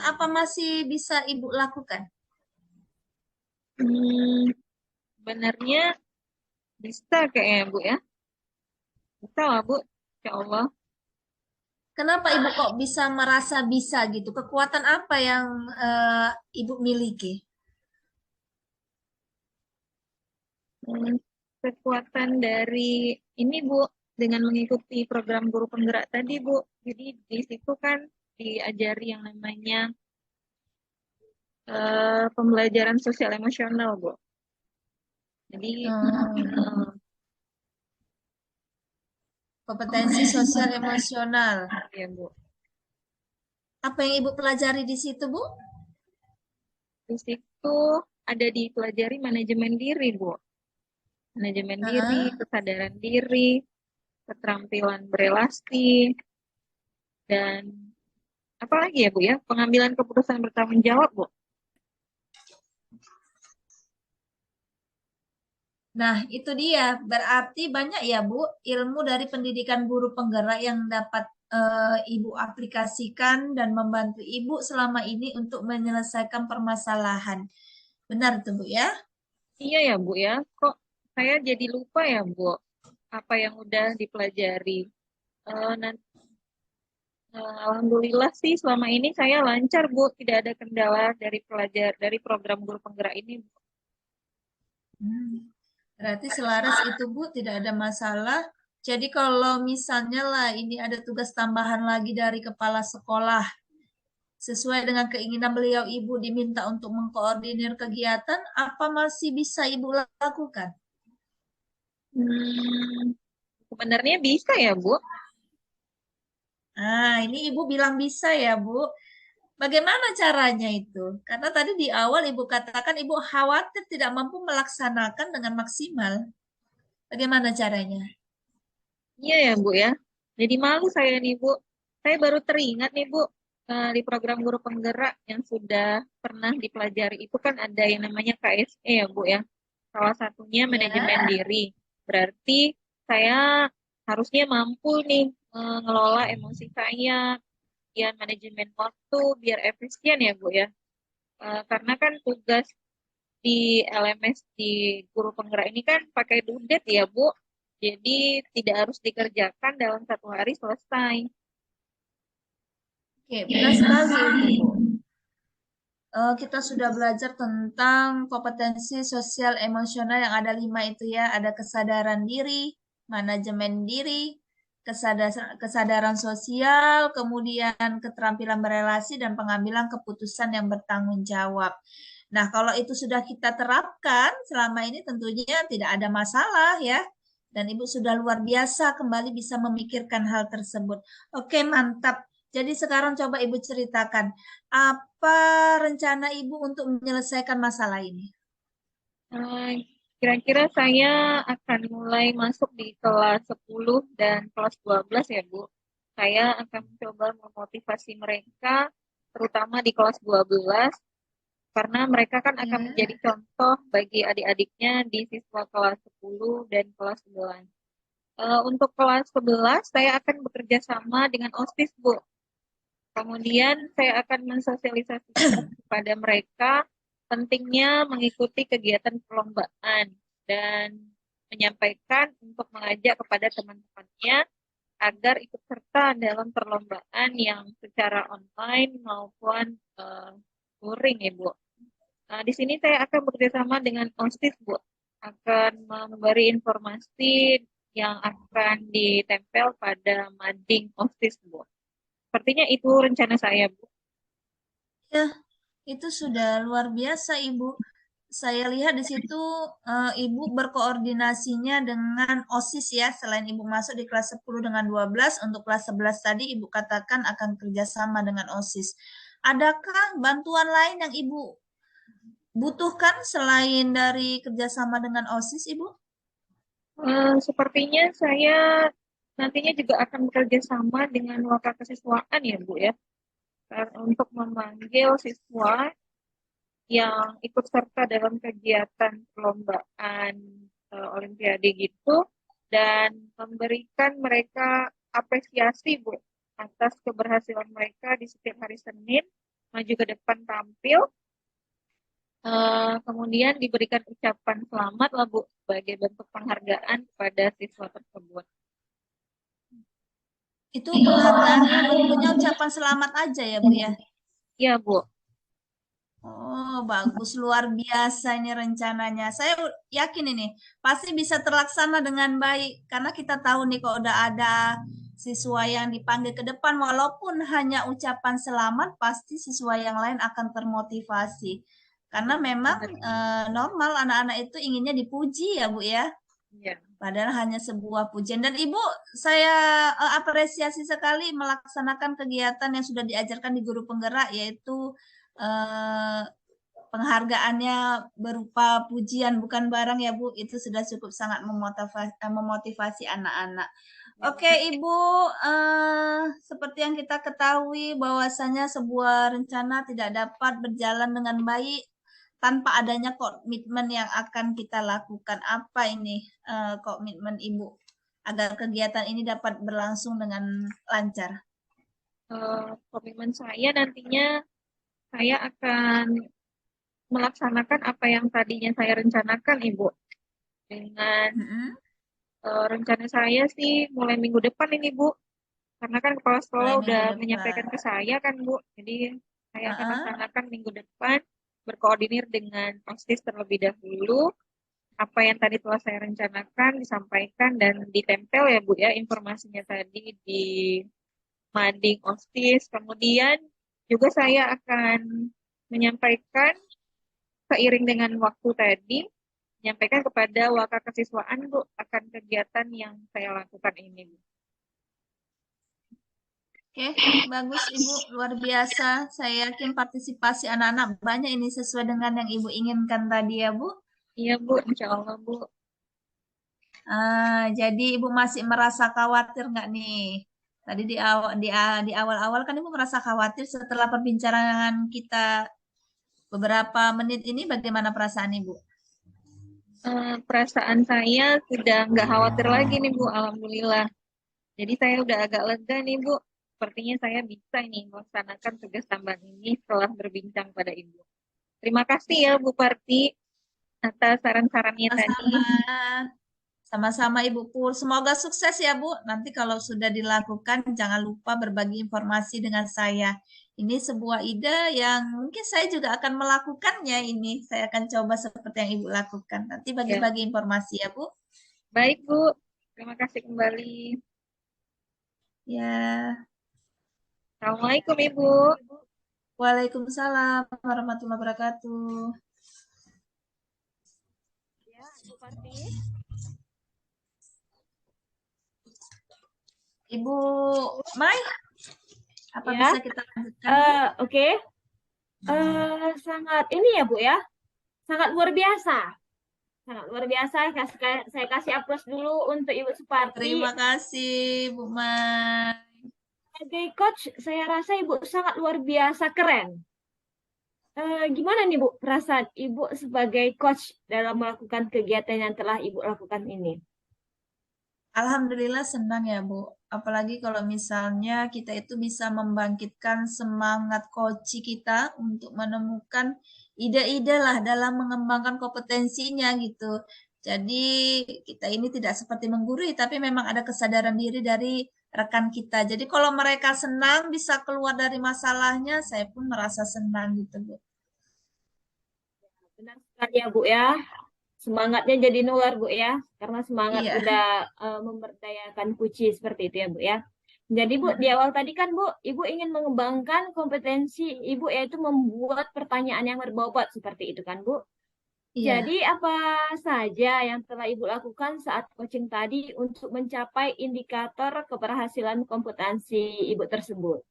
Apa masih bisa Ibu lakukan? Sebenarnya bisa kayaknya Bu ya. Bisa lah Bu, Insya Allah. Kenapa Ibu kok bisa merasa bisa gitu? Kekuatan apa yang Ibu miliki? Kekuatan dari ini Bu, dengan mengikuti program guru penggerak tadi Bu. Jadi di situ kan diajari yang namanya pembelajaran sosial emosional Bu. Jadi Kompetensi sosial emosional. ya Bu. Apa yang Ibu pelajari di situ, Bu? Di situ ada dipelajari manajemen diri Bu. Manajemen diri, kesadaran diri, keterampilan berelasi, dan apa lagi ya Bu ya? Pengambilan keputusan bertanggung jawab Bu. Nah, itu dia. Berarti banyak ya, Bu, ilmu dari pendidikan guru penggerak yang dapat Ibu aplikasikan dan membantu Ibu selama ini untuk menyelesaikan permasalahan. Benar itu, Bu, ya? Iya ya Bu ya, kok saya jadi lupa ya Bu, apa yang udah dipelajari. Alhamdulillah sih selama ini saya lancar Bu, tidak ada kendala dari program guru penggerak ini Bu. Berarti selaras itu, Bu, tidak ada masalah. Jadi kalau misalnya lah ini ada tugas tambahan lagi dari kepala sekolah, sesuai dengan keinginan beliau, Ibu diminta untuk mengkoordinir kegiatan, apa masih bisa Ibu lakukan? Sebenarnya bisa ya Bu. Nah, ini Ibu bilang bisa ya, Bu. Bagaimana caranya itu? Karena tadi di awal Ibu katakan Ibu khawatir tidak mampu melaksanakan dengan maksimal. Bagaimana caranya? Iya ya Bu ya, jadi malu saya nih Bu. Saya baru teringat nih Bu, di program guru penggerak yang sudah pernah dipelajari itu kan ada yang namanya KSE ya Bu ya. Salah satunya manajemen Ya. diri. Berarti saya harusnya mampu nih mengelola emosi saya, kemudian manajemen waktu biar efisien ya Bu ya. Karena kan tugas di LMS di guru penggerak ini kan pakai dudet ya Bu. Jadi tidak harus dikerjakan dalam 1 hari selesai. Oke, benar sekali itu, Bu. Kita sudah belajar tentang kompetensi sosial emosional yang ada 5 itu ya. Ada kesadaran diri, manajemen diri, kesadaran sosial, kemudian keterampilan berelasi, dan pengambilan keputusan yang bertanggung jawab. Nah, kalau itu sudah kita terapkan selama ini tentunya tidak ada masalah ya. Dan Ibu sudah luar biasa kembali bisa memikirkan hal tersebut. Oke, mantap. Jadi sekarang coba Ibu ceritakan, apa rencana Ibu untuk menyelesaikan masalah ini? Kira-kira saya akan mulai masuk di kelas 10 dan kelas 12 ya Bu. Saya akan mencoba memotivasi mereka, terutama di kelas 12, karena mereka kan akan menjadi contoh bagi adik-adiknya di siswa kelas 10 dan kelas 11. Untuk kelas 11, saya akan bekerja sama dengan OSIS, Bu. Kemudian saya akan mensosialisasikan kepada mereka pentingnya mengikuti kegiatan perlombaan dan menyampaikan untuk mengajak kepada teman-temannya agar ikut serta dalam perlombaan yang secara online maupun luring ya Bu. Di sini saya akan bekerjasama dengan OSIS Bu, akan memberi informasi yang akan ditempel pada mading OSIS Bu. Sepertinya itu rencana saya Bu. Ya, itu sudah luar biasa Ibu. Saya lihat di situ Ibu berkoordinasinya dengan OSIS ya. Selain Ibu masuk di kelas 10 dengan 12, untuk kelas 11 tadi Ibu katakan akan kerjasama dengan OSIS. Adakah bantuan lain yang Ibu butuhkan selain dari kerjasama dengan OSIS, Ibu? Sepertinya saya nantinya juga akan bekerja sama dengan wakil kesiswaan ya Bu ya, untuk memanggil siswa yang ikut serta dalam kegiatan perlombaan Olimpiade gitu, dan memberikan mereka apresiasi, Bu, atas keberhasilan mereka di setiap hari Senin, maju ke depan tampil. Kemudian diberikan ucapan selamat lah, Bu, sebagai bentuk penghargaan kepada siswa tersebut. Itu penghargaannya bentuknya ucapan selamat aja ya, Bu ya? Iya, Bu. Oh, bagus. Luar biasa ini rencananya. Saya yakin ini pasti bisa terlaksana dengan baik. Karena kita tahu nih kalau udah ada siswa yang dipanggil ke depan, walaupun hanya ucapan selamat, pasti siswa yang lain akan termotivasi. Karena memang normal anak-anak itu inginnya dipuji ya, Bu ya. Iya. Padahal hanya sebuah pujian. Dan Ibu, saya apresiasi sekali melaksanakan kegiatan yang sudah diajarkan di Guru Penggerak, yaitu penghargaannya berupa pujian, bukan barang ya Bu. Itu sudah cukup sangat memotivasi anak-anak. Oke Ibu, seperti yang kita ketahui bahwasanya sebuah rencana tidak dapat berjalan dengan baik tanpa adanya komitmen yang akan kita lakukan. Apa ini komitmen Ibu agar kegiatan ini dapat berlangsung dengan lancar? Komitmen saya nantinya saya akan melaksanakan apa yang tadinya saya rencanakan, Ibu. Dengan rencana saya sih mulai minggu depan ini, Bu. Karena kan kepala sekolah udah menyampaikan ke saya kan, Bu. Jadi saya akan laksanakan minggu depan, berkoordinir dengan OSIS terlebih dahulu. Apa yang tadi telah saya rencanakan disampaikan dan ditempel ya, Bu ya, informasinya tadi di mading OSIS. Kemudian juga saya akan menyampaikan seiring dengan waktu tadi, menyampaikan kepada wakil kesiswaan, Bu, akan kegiatan yang saya lakukan ini, Bu. Oke, bagus Ibu, luar biasa. Saya yakin partisipasi anak-anak banyak ini sesuai dengan yang Ibu inginkan tadi ya, Bu. Iya, Bu, insya Allah, Bu. Jadi Ibu masih merasa khawatir nggak nih? Tadi di awal-awal kan Ibu merasa khawatir. Setelah perbincangan kita beberapa menit ini, bagaimana perasaan Ibu? Perasaan saya sudah nggak khawatir lagi nih, Bu, alhamdulillah. Jadi saya udah agak lega nih, Bu. Sepertinya saya bisa nih melaksanakan tugas tambahan ini setelah berbincang pada Ibu. Terima kasih ya, Bu Parti, atas saran-sarannya tadi. Sama-sama Ibu Pur. Semoga sukses ya Bu. Nanti kalau sudah dilakukan, jangan lupa berbagi informasi dengan saya. Ini sebuah ide yang mungkin saya juga akan melakukannya ini. Saya akan coba seperti yang Ibu lakukan. Nanti bagi-bagi informasi ya Bu. Baik Bu, terima kasih kembali. Ya. Assalamualaikum Ibu. Waalaikumsalam warahmatullahi wabarakatuh. Ya, Bu Parti. Ibu Mai, apa Ya. bisa kita lanjutkan? Oke. Sangat ini ya Bu ya, sangat luar biasa. Sangat luar biasa. Saya kasih aplaus dulu untuk Ibu Suparti. Terima kasih Bu Mai. Sebagai coach, saya rasa Ibu sangat luar biasa keren. Gimana nih Bu perasaan Ibu sebagai coach dalam melakukan kegiatan yang telah Ibu lakukan ini? Alhamdulillah senang ya Bu. Apalagi kalau misalnya kita itu bisa membangkitkan semangat coach kita untuk menemukan ide-ide lah dalam mengembangkan kompetensinya gitu. Jadi kita ini tidak seperti menggurui, tapi memang ada kesadaran diri dari rekan kita. Jadi kalau mereka senang bisa keluar dari masalahnya, saya pun merasa senang gitu Bu. Benar sekali ya Bu ya. Semangatnya jadi nular Bu ya, karena semangat Iya. udah memberdayakan Puci seperti itu ya Bu ya. Jadi Bu, di awal tadi kan Bu, Ibu ingin mengembangkan kompetensi Ibu yaitu membuat pertanyaan yang berbobot seperti itu kan Bu. Iya. Jadi apa saja yang telah Ibu lakukan saat coaching tadi untuk mencapai indikator keberhasilan kompetensi Ibu tersebut?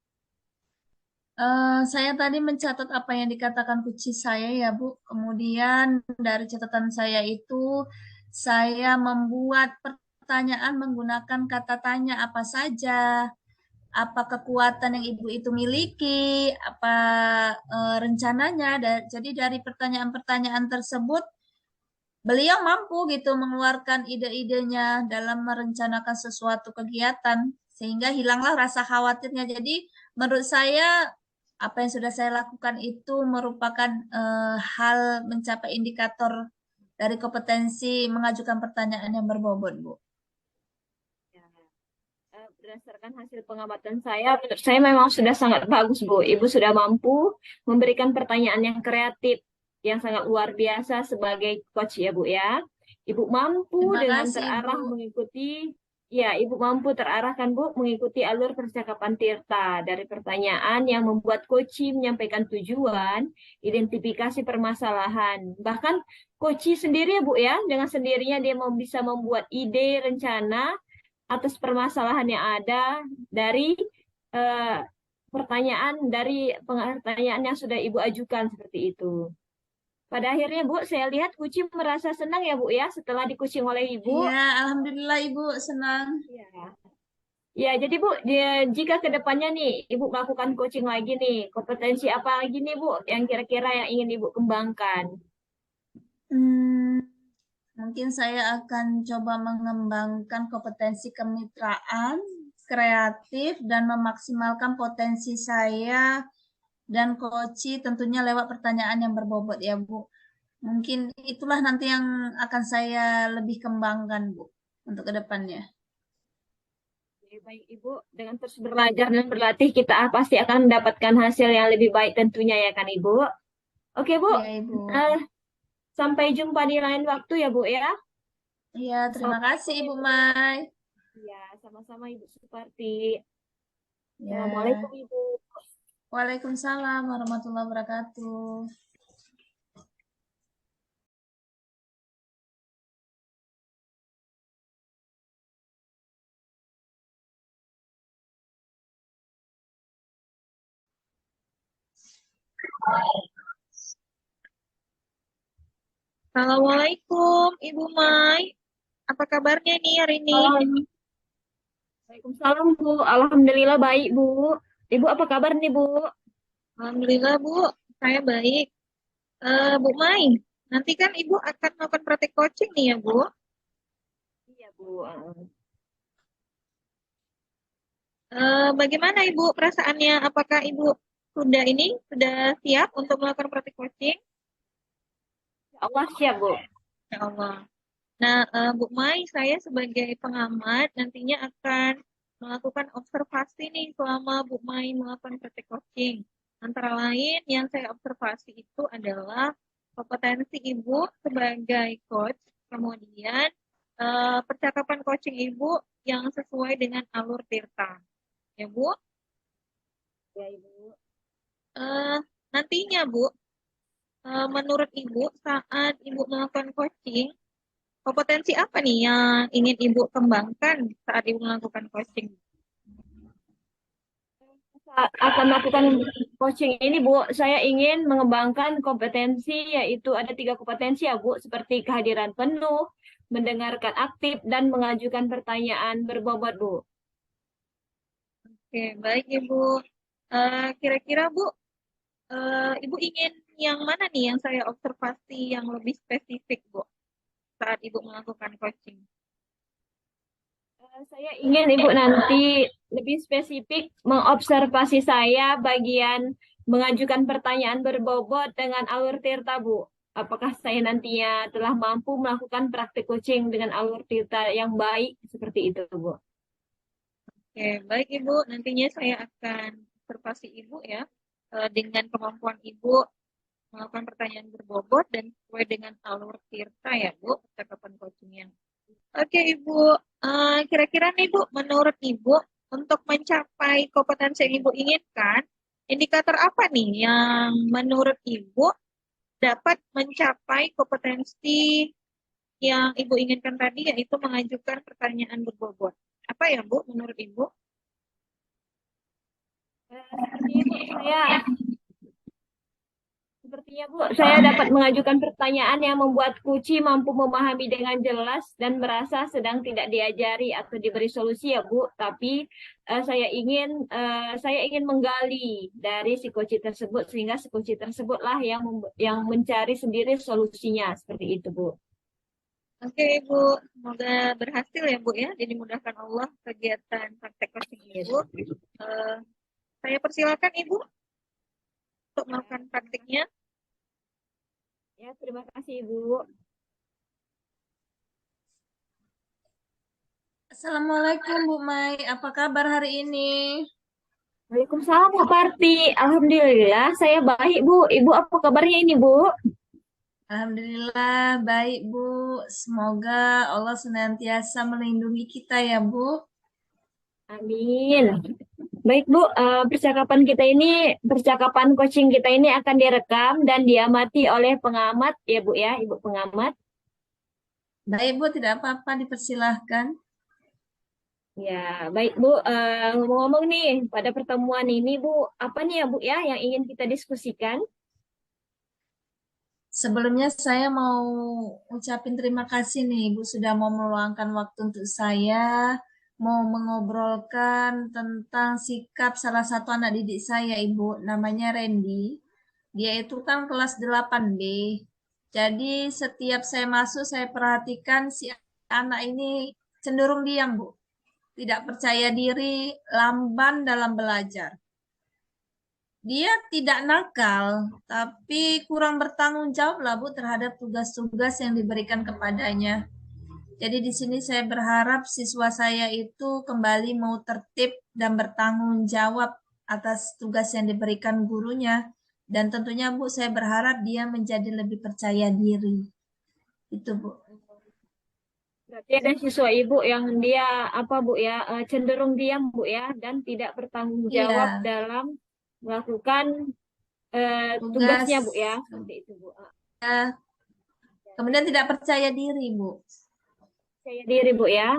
Saya tadi mencatat apa yang dikatakan kunci saya ya Bu. Kemudian dari catatan saya itu saya membuat pertanyaan menggunakan kata tanya apa saja, apa kekuatan yang Ibu itu miliki, apa rencananya. Jadi dari pertanyaan-pertanyaan tersebut beliau mampu gitu mengeluarkan ide-idenya dalam merencanakan sesuatu kegiatan sehingga hilanglah rasa khawatirnya. Jadi menurut saya apa yang sudah saya lakukan itu merupakan hal mencapai indikator dari kompetensi mengajukan pertanyaan yang berbobot, Bu. Ya. Berdasarkan hasil pengamatan saya, menurut saya memang sudah sangat bagus, Bu. Ibu sudah mampu memberikan pertanyaan yang kreatif, yang sangat luar biasa sebagai coach ya, Bu ya. Ibu mampu Terima dengan kasih, terarah Bu. mengikuti, ya, Ibu mampu terarahkan, Bu, mengikuti alur percakapan Tirta dari pertanyaan yang membuat coach menyampaikan tujuan, identifikasi permasalahan. Bahkan coach sendiri ya, Bu ya, dengan sendirinya dia bisa membuat ide, rencana, atas permasalahan yang ada dari eh, pertanyaan yang sudah Ibu ajukan seperti itu. Pada akhirnya Bu, saya lihat kucing merasa senang ya Bu ya setelah dikucing oleh Ibu. Iya, alhamdulillah Ibu senang. Ya. Ya, jadi Bu, jika kedepannya nih Ibu melakukan coaching lagi nih, kompetensi apa lagi nih Bu yang kira-kira yang ingin Ibu kembangkan? Hmm, mungkin saya akan coba mengembangkan kompetensi kemitraan, kreatif, dan memaksimalkan potensi saya dan coachi tentunya lewat pertanyaan yang berbobot ya Bu. Mungkin itulah nanti yang akan saya lebih kembangkan Bu untuk kedepannya. Oke, baik Ibu, dengan terus belajar dan berlatih kita pasti akan mendapatkan hasil yang lebih baik tentunya ya kan Ibu. Oke Bu, Ya Ibu. eh, sampai jumpa di lain waktu ya Bu ya. Ya, terima kasih Assalamualaikum Ibu Ibu. Mai. Ya, sama-sama Ibu Suparti. Assalamualaikum Ya. Ibu. Waalaikumsalam warahmatullahi wabarakatuh. Assalamualaikum, Ibu Mai. Apa kabarnya nih hari ini? Waalaikumsalam Bu. Alhamdulillah baik Bu. Ibu apa kabar nih Bu? Alhamdulillah, Bu. Saya baik. Bu Mai, nanti kan Ibu akan melakukan praktek coaching nih ya, Bu. Iya Bu. Bagaimana Ibu perasaannya? Apakah Ibu sudah siap untuk melakukan praktek coaching? Ya Allah siap Bu. Ya Allah. Nah, Bu Mai, saya sebagai pengamat nantinya akan melakukan observasi nih selama Bu Mai melakukan praktek coaching. Antara lain yang saya observasi itu adalah kompetensi Ibu sebagai coach, kemudian percakapan coaching Ibu yang sesuai dengan alur Tirta. Ya Bu, Ya Ibu. Eh, nantinya Bu, menurut Ibu saat Ibu melakukan coaching, kompetensi apa nih yang ingin Ibu kembangkan saat Ibu melakukan coaching? Akan melakukan coaching ini Bu, saya ingin mengembangkan kompetensi yaitu ada 3 kompetensi ya Bu, seperti kehadiran penuh, mendengarkan aktif, dan mengajukan pertanyaan berbobot Bu. Oke, baik Ibu. Kira-kira Bu, Ibu ingin yang mana nih yang saya observasi yang lebih spesifik Bu saat Ibu melakukan coaching? Saya ingin Ibu nanti lebih spesifik mengobservasi saya bagian mengajukan pertanyaan berbobot dengan alur Tirta, Bu. Apakah saya nantinya telah mampu melakukan praktik coaching dengan alur Tirta yang baik seperti itu, Bu? Oke, baik Ibu. Nantinya saya akan observasi Ibu ya dengan kemampuan Ibu melakukan pertanyaan berbobot dan sesuai dengan alur Tirta ya Bu, percakapan coachingnya. Oke Ibu, kira-kira nih Bu, menurut Ibu untuk mencapai kompetensi yang Ibu inginkan, indikator apa nih yang menurut Ibu dapat mencapai kompetensi yang Ibu inginkan tadi, yaitu mengajukan pertanyaan berbobot? Apa ya Bu, menurut Ibu? Sepertinya Bu, saya dapat mengajukan pertanyaan yang membuat Kuci mampu memahami dengan jelas dan merasa sedang tidak diajari atau diberi solusi ya Bu. Tapi saya ingin menggali dari si Kuci tersebut sehingga si Kuci tersebutlah yang mencari sendiri solusinya seperti itu Bu. Oke, Ibu. Semoga berhasil ya, Bu ya. Jadi dimudahkan Allah kegiatan praktek coaching Ibu. Eh, saya persilakan Ibu untuk melakukan praktiknya. Ya, terima kasih Ibu. Assalamualaikum Bu Mai, apa kabar hari ini? Waalaikumsalam Bu Parti. Alhamdulillah, saya baik Bu. Ibu apa kabarnya ini Bu? Alhamdulillah baik Bu. Semoga Allah senantiasa melindungi kita ya Bu. Amin. Baik Bu, percakapan coaching kita ini akan direkam dan diamati oleh pengamat ya Bu ya, Ibu pengamat. Baik Bu, tidak apa-apa dipersilahkan. Ya, baik Bu. Ngomong-ngomong nih, pada pertemuan ini Bu, apa nih ya Bu ya yang ingin kita diskusikan? Sebelumnya saya mau ucapin terima kasih nih Ibu sudah mau meluangkan waktu untuk saya, mau mengobrolkan tentang sikap salah satu anak didik saya Ibu, namanya Randy. Dia itu kan kelas 8B. Jadi setiap saya masuk saya perhatikan si anak ini cenderung diam Bu, tidak percaya diri, lamban dalam belajar. Dia tidak nakal, tapi kurang bertanggung jawab lah Bu terhadap tugas-tugas yang diberikan kepadanya. Jadi di sini saya berharap siswa saya itu kembali mau tertib dan bertanggung jawab atas tugas yang diberikan gurunya. Dan tentunya Bu, saya berharap dia menjadi lebih percaya diri. Itu Bu. Berarti ada siswa Ibu yang dia apa Bu ya, cenderung diam Bu ya dan tidak bertanggung jawab Iya, dalam melakukan tugasnya tugas. Bu ya, seperti itu Bu. Ya. Kemudian tidak percaya diri Bu. Percaya diri Bu ya.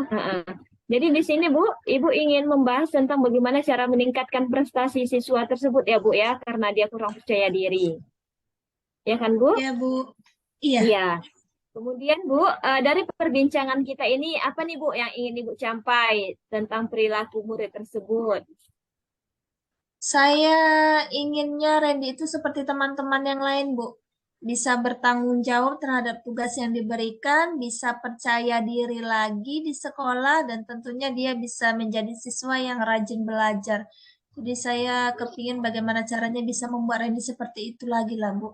Jadi di sini Bu, Ibu ingin membahas tentang bagaimana cara meningkatkan prestasi siswa tersebut ya Bu ya, karena dia kurang percaya diri. Ya kan Bu? Ya Bu. Iya. Iya. Kemudian Bu, dari perbincangan kita ini apa nih Bu yang ingin Ibu capai tentang perilaku murid tersebut? Saya inginnya Randy itu seperti teman-teman yang lain, Bu. Bisa bertanggung jawab terhadap tugas yang diberikan, bisa percaya diri lagi di sekolah, dan tentunya dia bisa menjadi siswa yang rajin belajar. Jadi saya kepingin bagaimana caranya bisa membuat Randy seperti itu lagi lah, Bu.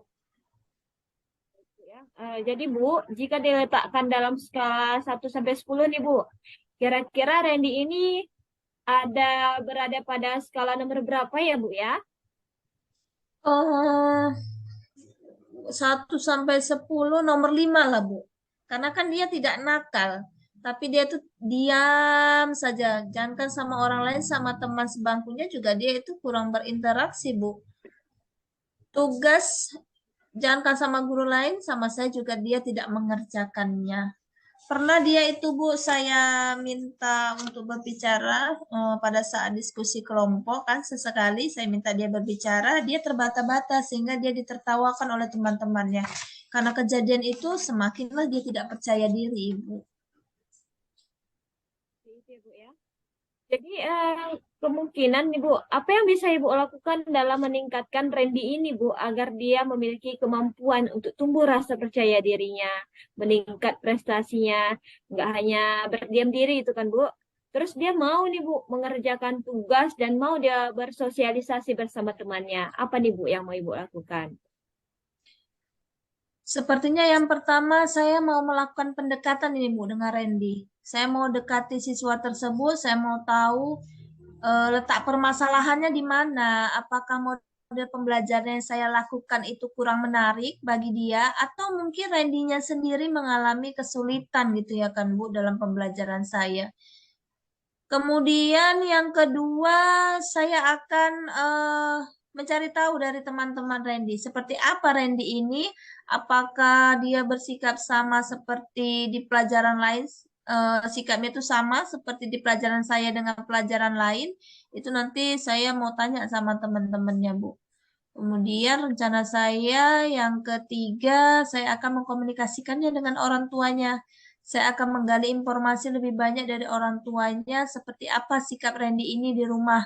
Ya. Jadi Bu, jika diletakkan dalam skala 1 sampai 10 nih Bu, kira-kira Randy ini berada pada skala nomor berapa ya Bu ya? Oh, 1 sampai 10 nomor 5 lah, Bu. Karena kan dia tidak nakal, tapi dia tuh diam saja. Jangankan sama orang lain, sama teman sebangkunya juga dia itu kurang berinteraksi, Bu. Tugas jangankan sama guru lain, sama saya juga dia tidak mengerjakannya. Pernah dia itu Bu, saya minta untuk berbicara pada saat diskusi kelompok kan sesekali saya minta dia berbicara, dia terbata-bata sehingga dia ditertawakan oleh teman-temannya. Karena kejadian itu semakinlah dia tidak percaya diri, Ibu. Gitu ya, Bu ya. Jadi kemungkinan nih Bu, apa yang bisa Ibu lakukan dalam meningkatkan Randy ini Bu, agar dia memiliki kemampuan untuk tumbuh rasa percaya dirinya, meningkat prestasinya, nggak hanya berdiam diri itu kan Bu. Terus dia mau nih Bu mengerjakan tugas dan mau dia bersosialisasi bersama temannya. Apa nih Bu yang mau Ibu lakukan? Sepertinya yang pertama saya mau melakukan pendekatan ini Bu dengan Randy. Saya mau dekati siswa tersebut, saya mau tahu letak permasalahannya di mana. Apakah model pembelajaran yang saya lakukan itu kurang menarik bagi dia, atau mungkin Randy-nya sendiri mengalami kesulitan gitu ya kan Bu dalam pembelajaran saya. Kemudian yang kedua, saya akan mencari tahu dari teman-teman Randy, seperti apa Randy ini, apakah dia bersikap sama seperti di pelajaran lain, sikapnya itu sama seperti di pelajaran saya dengan pelajaran lain, itu nanti saya mau tanya sama teman-temannya, Bu. Kemudian rencana saya yang ketiga, saya akan mengkomunikasikannya dengan orang tuanya. Saya akan menggali informasi lebih banyak dari orang tuanya, seperti apa sikap Randy ini di rumah.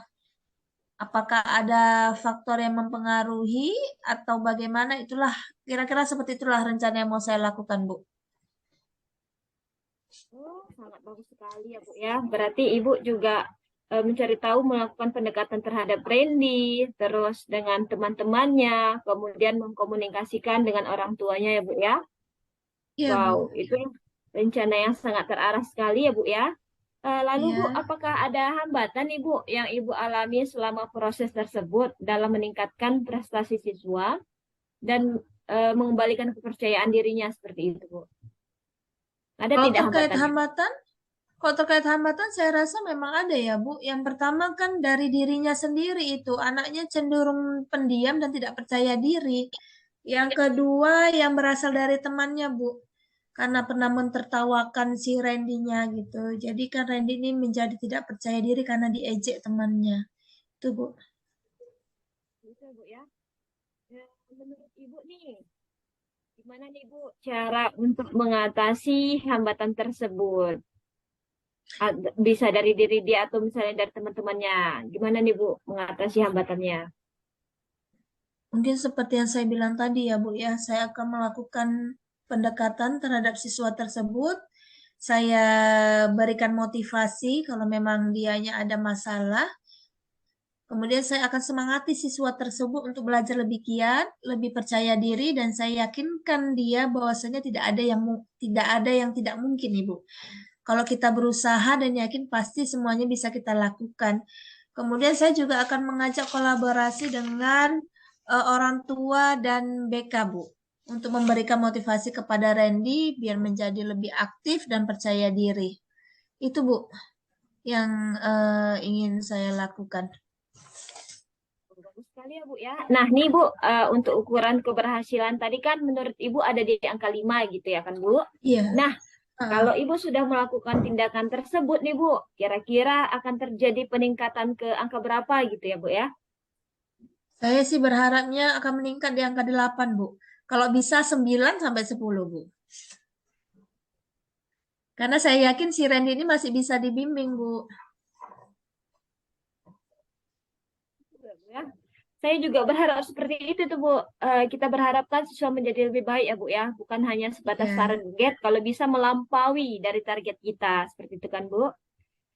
Apakah ada faktor yang mempengaruhi atau bagaimana? Itulah kira-kira seperti itulah rencana yang mau saya lakukan, Bu. Oh, sangat bagus sekali ya Bu ya. Berarti Ibu juga mencari tahu melakukan pendekatan terhadap Randy, terus dengan teman-temannya, kemudian mengkomunikasikan dengan orang tuanya ya Bu ya. Iya, Wow, Bu. itu rencana yang sangat terarah sekali ya Bu ya. Lalu Bu, Iya. apakah ada hambatan Ibu yang Ibu alami selama proses tersebut dalam meningkatkan prestasi siswa dan mengembalikan kepercayaan dirinya seperti itu Bu? Ada Kalau tidak terkait hambatannya? hambatan, kalau terkait hambatan saya rasa memang ada ya, Bu. Yang pertama kan dari dirinya sendiri itu, anaknya cenderung pendiam dan tidak percaya diri. Yang kedua yang berasal dari temannya, Bu. Karena pernah mentertawakan si Randy-nya gitu. Jadi kan Randy ini menjadi tidak percaya diri karena diejek temannya. Itu, Bu. Bisa Bu ya. Menurut Ibu nih, gimana nih Bu cara untuk mengatasi hambatan tersebut? Bisa dari diri dia atau misalnya dari teman-temannya. Gimana nih Bu mengatasi hambatannya? Mungkin seperti yang saya bilang tadi ya, Bu ya. Saya akan melakukan pendekatan terhadap siswa tersebut. Saya berikan motivasi kalau memang dianya ada masalah. Kemudian saya akan semangati siswa tersebut untuk belajar lebih giat, lebih percaya diri, dan saya yakinkan dia bahwasanya tidak ada yang tidak mungkin, Ibu. Kalau kita berusaha dan yakin pasti semuanya bisa kita lakukan. Kemudian saya juga akan mengajak kolaborasi dengan orang tua dan BK, Bu, untuk memberikan motivasi kepada Randy biar menjadi lebih aktif dan percaya diri. Itu, Bu, yang ingin saya lakukan. Bagus sekali ya Bu ya. Nah nih Bu, untuk ukuran keberhasilan tadi kan menurut Ibu ada di angka 5 gitu ya kan Bu? Iya. Nah, Heeh. kalau Ibu sudah melakukan tindakan tersebut nih Bu, kira-kira akan terjadi peningkatan ke angka berapa gitu ya Bu ya? Saya sih berharapnya akan meningkat di angka 8, Bu. Kalau bisa 9 sampai 10, Bu. Karena saya yakin si Randy ini masih bisa dibimbing, Bu. Ya. Saya juga berharap seperti itu tuh Bu. Kita berharapkan siswa menjadi lebih baik ya Bu ya, bukan hanya sebatas Iya, target, kalau bisa melampaui dari target kita seperti itu kan Bu.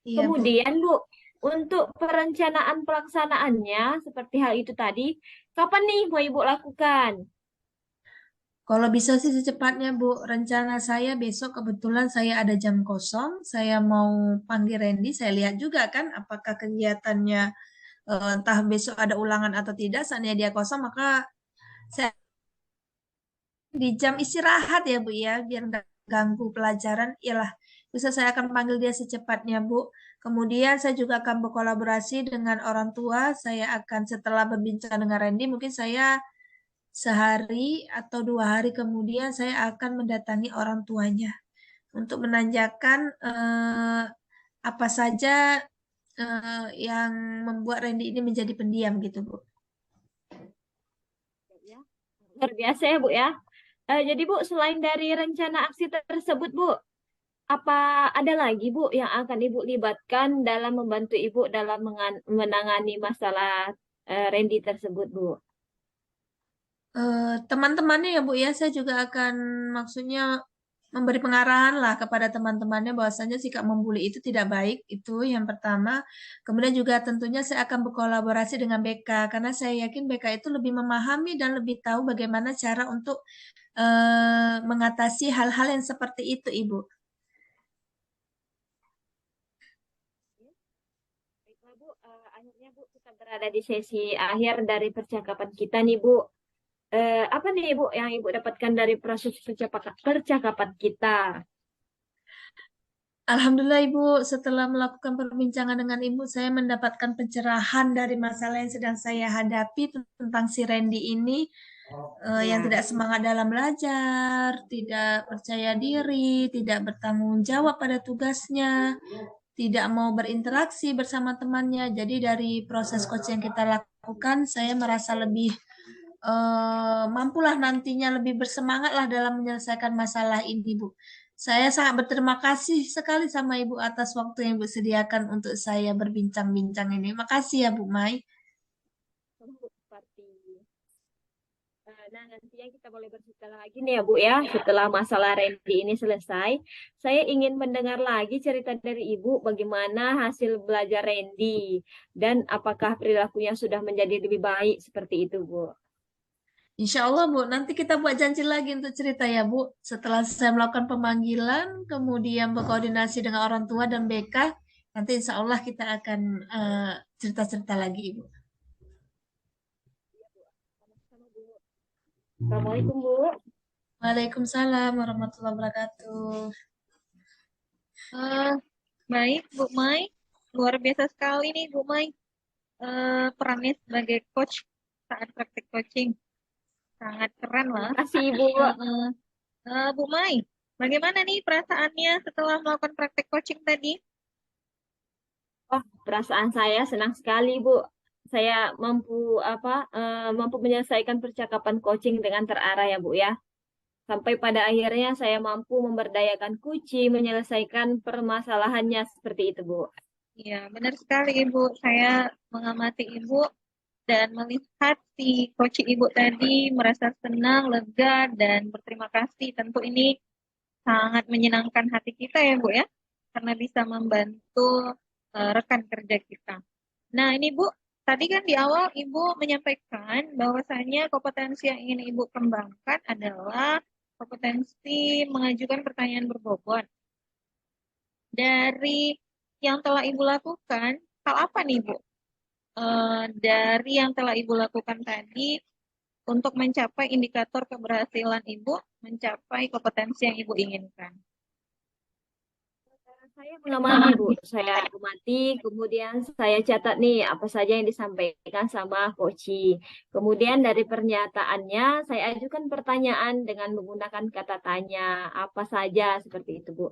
iya, Bu. Kemudian Bu, untuk perencanaan pelaksanaannya seperti hal itu tadi, kapan nih mau Ibu lakukan? Kalau bisa sih secepatnya, Bu. Rencana saya besok kebetulan saya ada jam kosong. Saya mau panggil Randy. Saya lihat juga kan apakah kegiatannya entah besok ada ulangan atau tidak. Seandainya dia kosong, maka saya di jam istirahat ya Bu ya, biar nggak ganggu pelajaran. Iyalah, bisa saya akan panggil dia secepatnya Bu. Kemudian saya juga akan berkolaborasi dengan orang tua. Saya akan setelah berbincang dengan Randy, mungkin saya sehari atau 2 hari kemudian saya akan mendatangi orang tuanya untuk menanyakan apa saja yang membuat Randy ini menjadi pendiam gitu Bu. Ya, luar biasa ya Bu ya. Jadi Bu, selain dari rencana aksi tersebut Bu, apa ada lagi Bu yang akan Ibu libatkan dalam membantu Ibu dalam menangani masalah Randy tersebut Bu? Teman-temannya ya Bu ya, saya juga akan maksudnya memberi pengarahan lah kepada teman-temannya bahwasanya sikap membuli itu tidak baik, itu yang pertama. Kemudian juga tentunya saya akan berkolaborasi dengan BK karena saya yakin BK itu lebih memahami dan lebih tahu bagaimana cara untuk mengatasi hal-hal yang seperti itu, Ibu. Baiklah Bu, akhirnya Bu kita berada di sesi akhir dari percakapan kita nih Bu. Apa nih Ibu yang Ibu dapatkan dari proses percakapan kita? Alhamdulillah Ibu, setelah melakukan perbincangan dengan Ibu, saya mendapatkan pencerahan dari masalah yang sedang saya hadapi tentang si Randy ini, yang Ya, tidak semangat dalam belajar, tidak percaya diri, tidak bertanggung jawab pada tugasnya, tidak mau berinteraksi bersama temannya. Jadi dari proses coach yang kita lakukan, saya merasa lebih mampulah nantinya lebih bersemangat lah dalam menyelesaikan masalah ini, Bu. Saya sangat berterima kasih sekali sama Ibu atas waktu yang Ibu sediakan untuk saya berbincang-bincang ini. Makasih ya, Bu Mai. seperti Nah, nantinya kita boleh bercerita lagi nih ya Bu ya. Setelah masalah Randy ini selesai, saya ingin mendengar lagi cerita dari Ibu bagaimana hasil belajar Randy dan apakah perilakunya sudah menjadi lebih baik seperti itu Bu. Insya Allah Bu, nanti kita buat janji lagi untuk cerita ya Bu. Setelah saya melakukan pemanggilan, kemudian berkoordinasi dengan orang tua dan BK, nanti insya Allah kita akan cerita-cerita lagi Ibu. Sama-sama, Bu. Assalamualaikum Bu. Waalaikumsalam warahmatullahi wabarakatuh. Baik, Bu Mai. Luar biasa sekali nih, Bu Mai. Perannya sebagai coach saat praktik coaching. Sangat keren lah. Terima kasih Ibu. Bu Mai, bagaimana nih perasaannya setelah melakukan praktik coaching tadi? Oh, perasaan saya senang sekali Bu. Saya mampu menyelesaikan percakapan coaching dengan terarah ya Bu ya. Sampai pada akhirnya saya mampu memberdayakan Kuci menyelesaikan permasalahannya seperti itu, Bu. Ya, benar sekali Ibu. Saya mengamati Ibu dan melihat si coach Ibu tadi merasa senang, lega, dan berterima kasih. Tentu ini sangat menyenangkan hati kita ya Bu ya, karena bisa membantu rekan kerja kita. Nah ini Bu, tadi kan di awal Ibu menyampaikan bahwasanya kompetensi yang ingin Ibu kembangkan adalah kompetensi mengajukan pertanyaan berbobot. Dari yang telah Ibu lakukan, hal apa nih Bu? Dari yang telah Ibu lakukan tadi untuk mencapai indikator keberhasilan Ibu mencapai kompetensi yang Ibu inginkan. Saya mengamati, Bu. Saya amati, kemudian saya catat nih apa saja yang disampaikan sama Koci. Kemudian dari pernyataannya, saya ajukan pertanyaan dengan menggunakan kata tanya, apa saja seperti itu, Bu.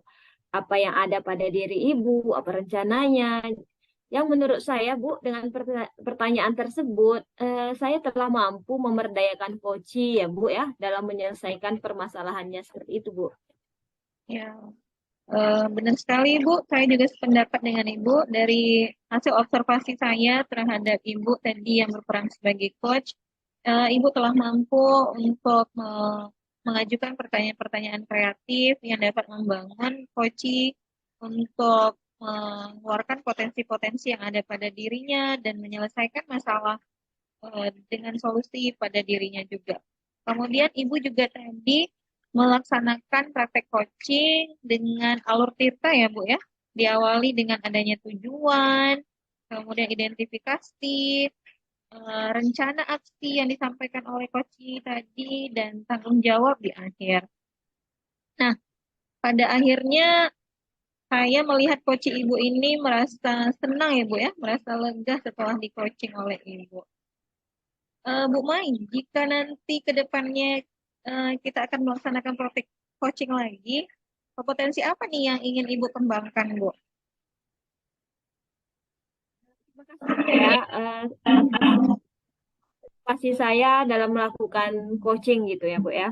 Apa yang ada pada diri Ibu, apa rencananya. Yang menurut saya, Bu, dengan pertanyaan tersebut, saya telah mampu memberdayakan Koci ya, Bu, ya, dalam menyelesaikan permasalahannya seperti itu, Bu. Ya, benar sekali Ibu. Saya juga sependapat dengan Ibu. Dari hasil observasi saya terhadap Ibu tadi yang berperan sebagai coach, Ibu telah mampu untuk mengajukan pertanyaan-pertanyaan kreatif yang dapat membangun Koci untuk mengeluarkan potensi-potensi yang ada pada dirinya dan menyelesaikan masalah dengan solusi pada dirinya juga. Kemudian Ibu juga tadi melaksanakan praktek coaching dengan alur tirta ya Bu ya. Diawali dengan adanya tujuan, kemudian identifikasi, rencana aksi yang disampaikan oleh coach tadi, dan tanggung jawab di akhir. Nah, pada akhirnya saya melihat coach Ibu ini merasa senang ya Bu ya, merasa lega setelah di coaching oleh Ibu. Bu Mai, jika nanti ke depannya kita akan melaksanakan praktik coaching lagi, kompetensi apa nih yang ingin Ibu kembangkan, Bu? Terima kasih ya pasti saya dalam melakukan coaching gitu ya Bu ya.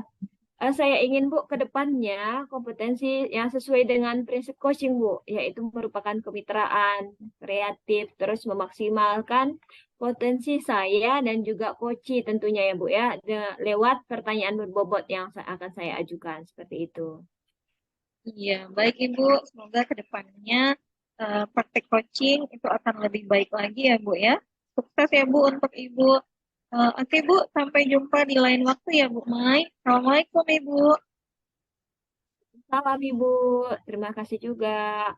Saya ingin Bu ke depannya kompetensi yang sesuai dengan prinsip coaching Bu, yaitu merupakan kemitraan, kreatif, terus memaksimalkan potensi saya dan juga coach tentunya ya Bu ya, lewat pertanyaan berbobot yang akan saya ajukan seperti itu. Iya, baik Ibu. Semoga ke depannya praktik coaching itu akan lebih baik lagi ya Bu ya. Sukses ya Bu untuk Ibu. Oke Bu, sampai jumpa di lain waktu ya Bu Mai. Assalamualaikum Ibu. Salam Ibu, terima kasih juga.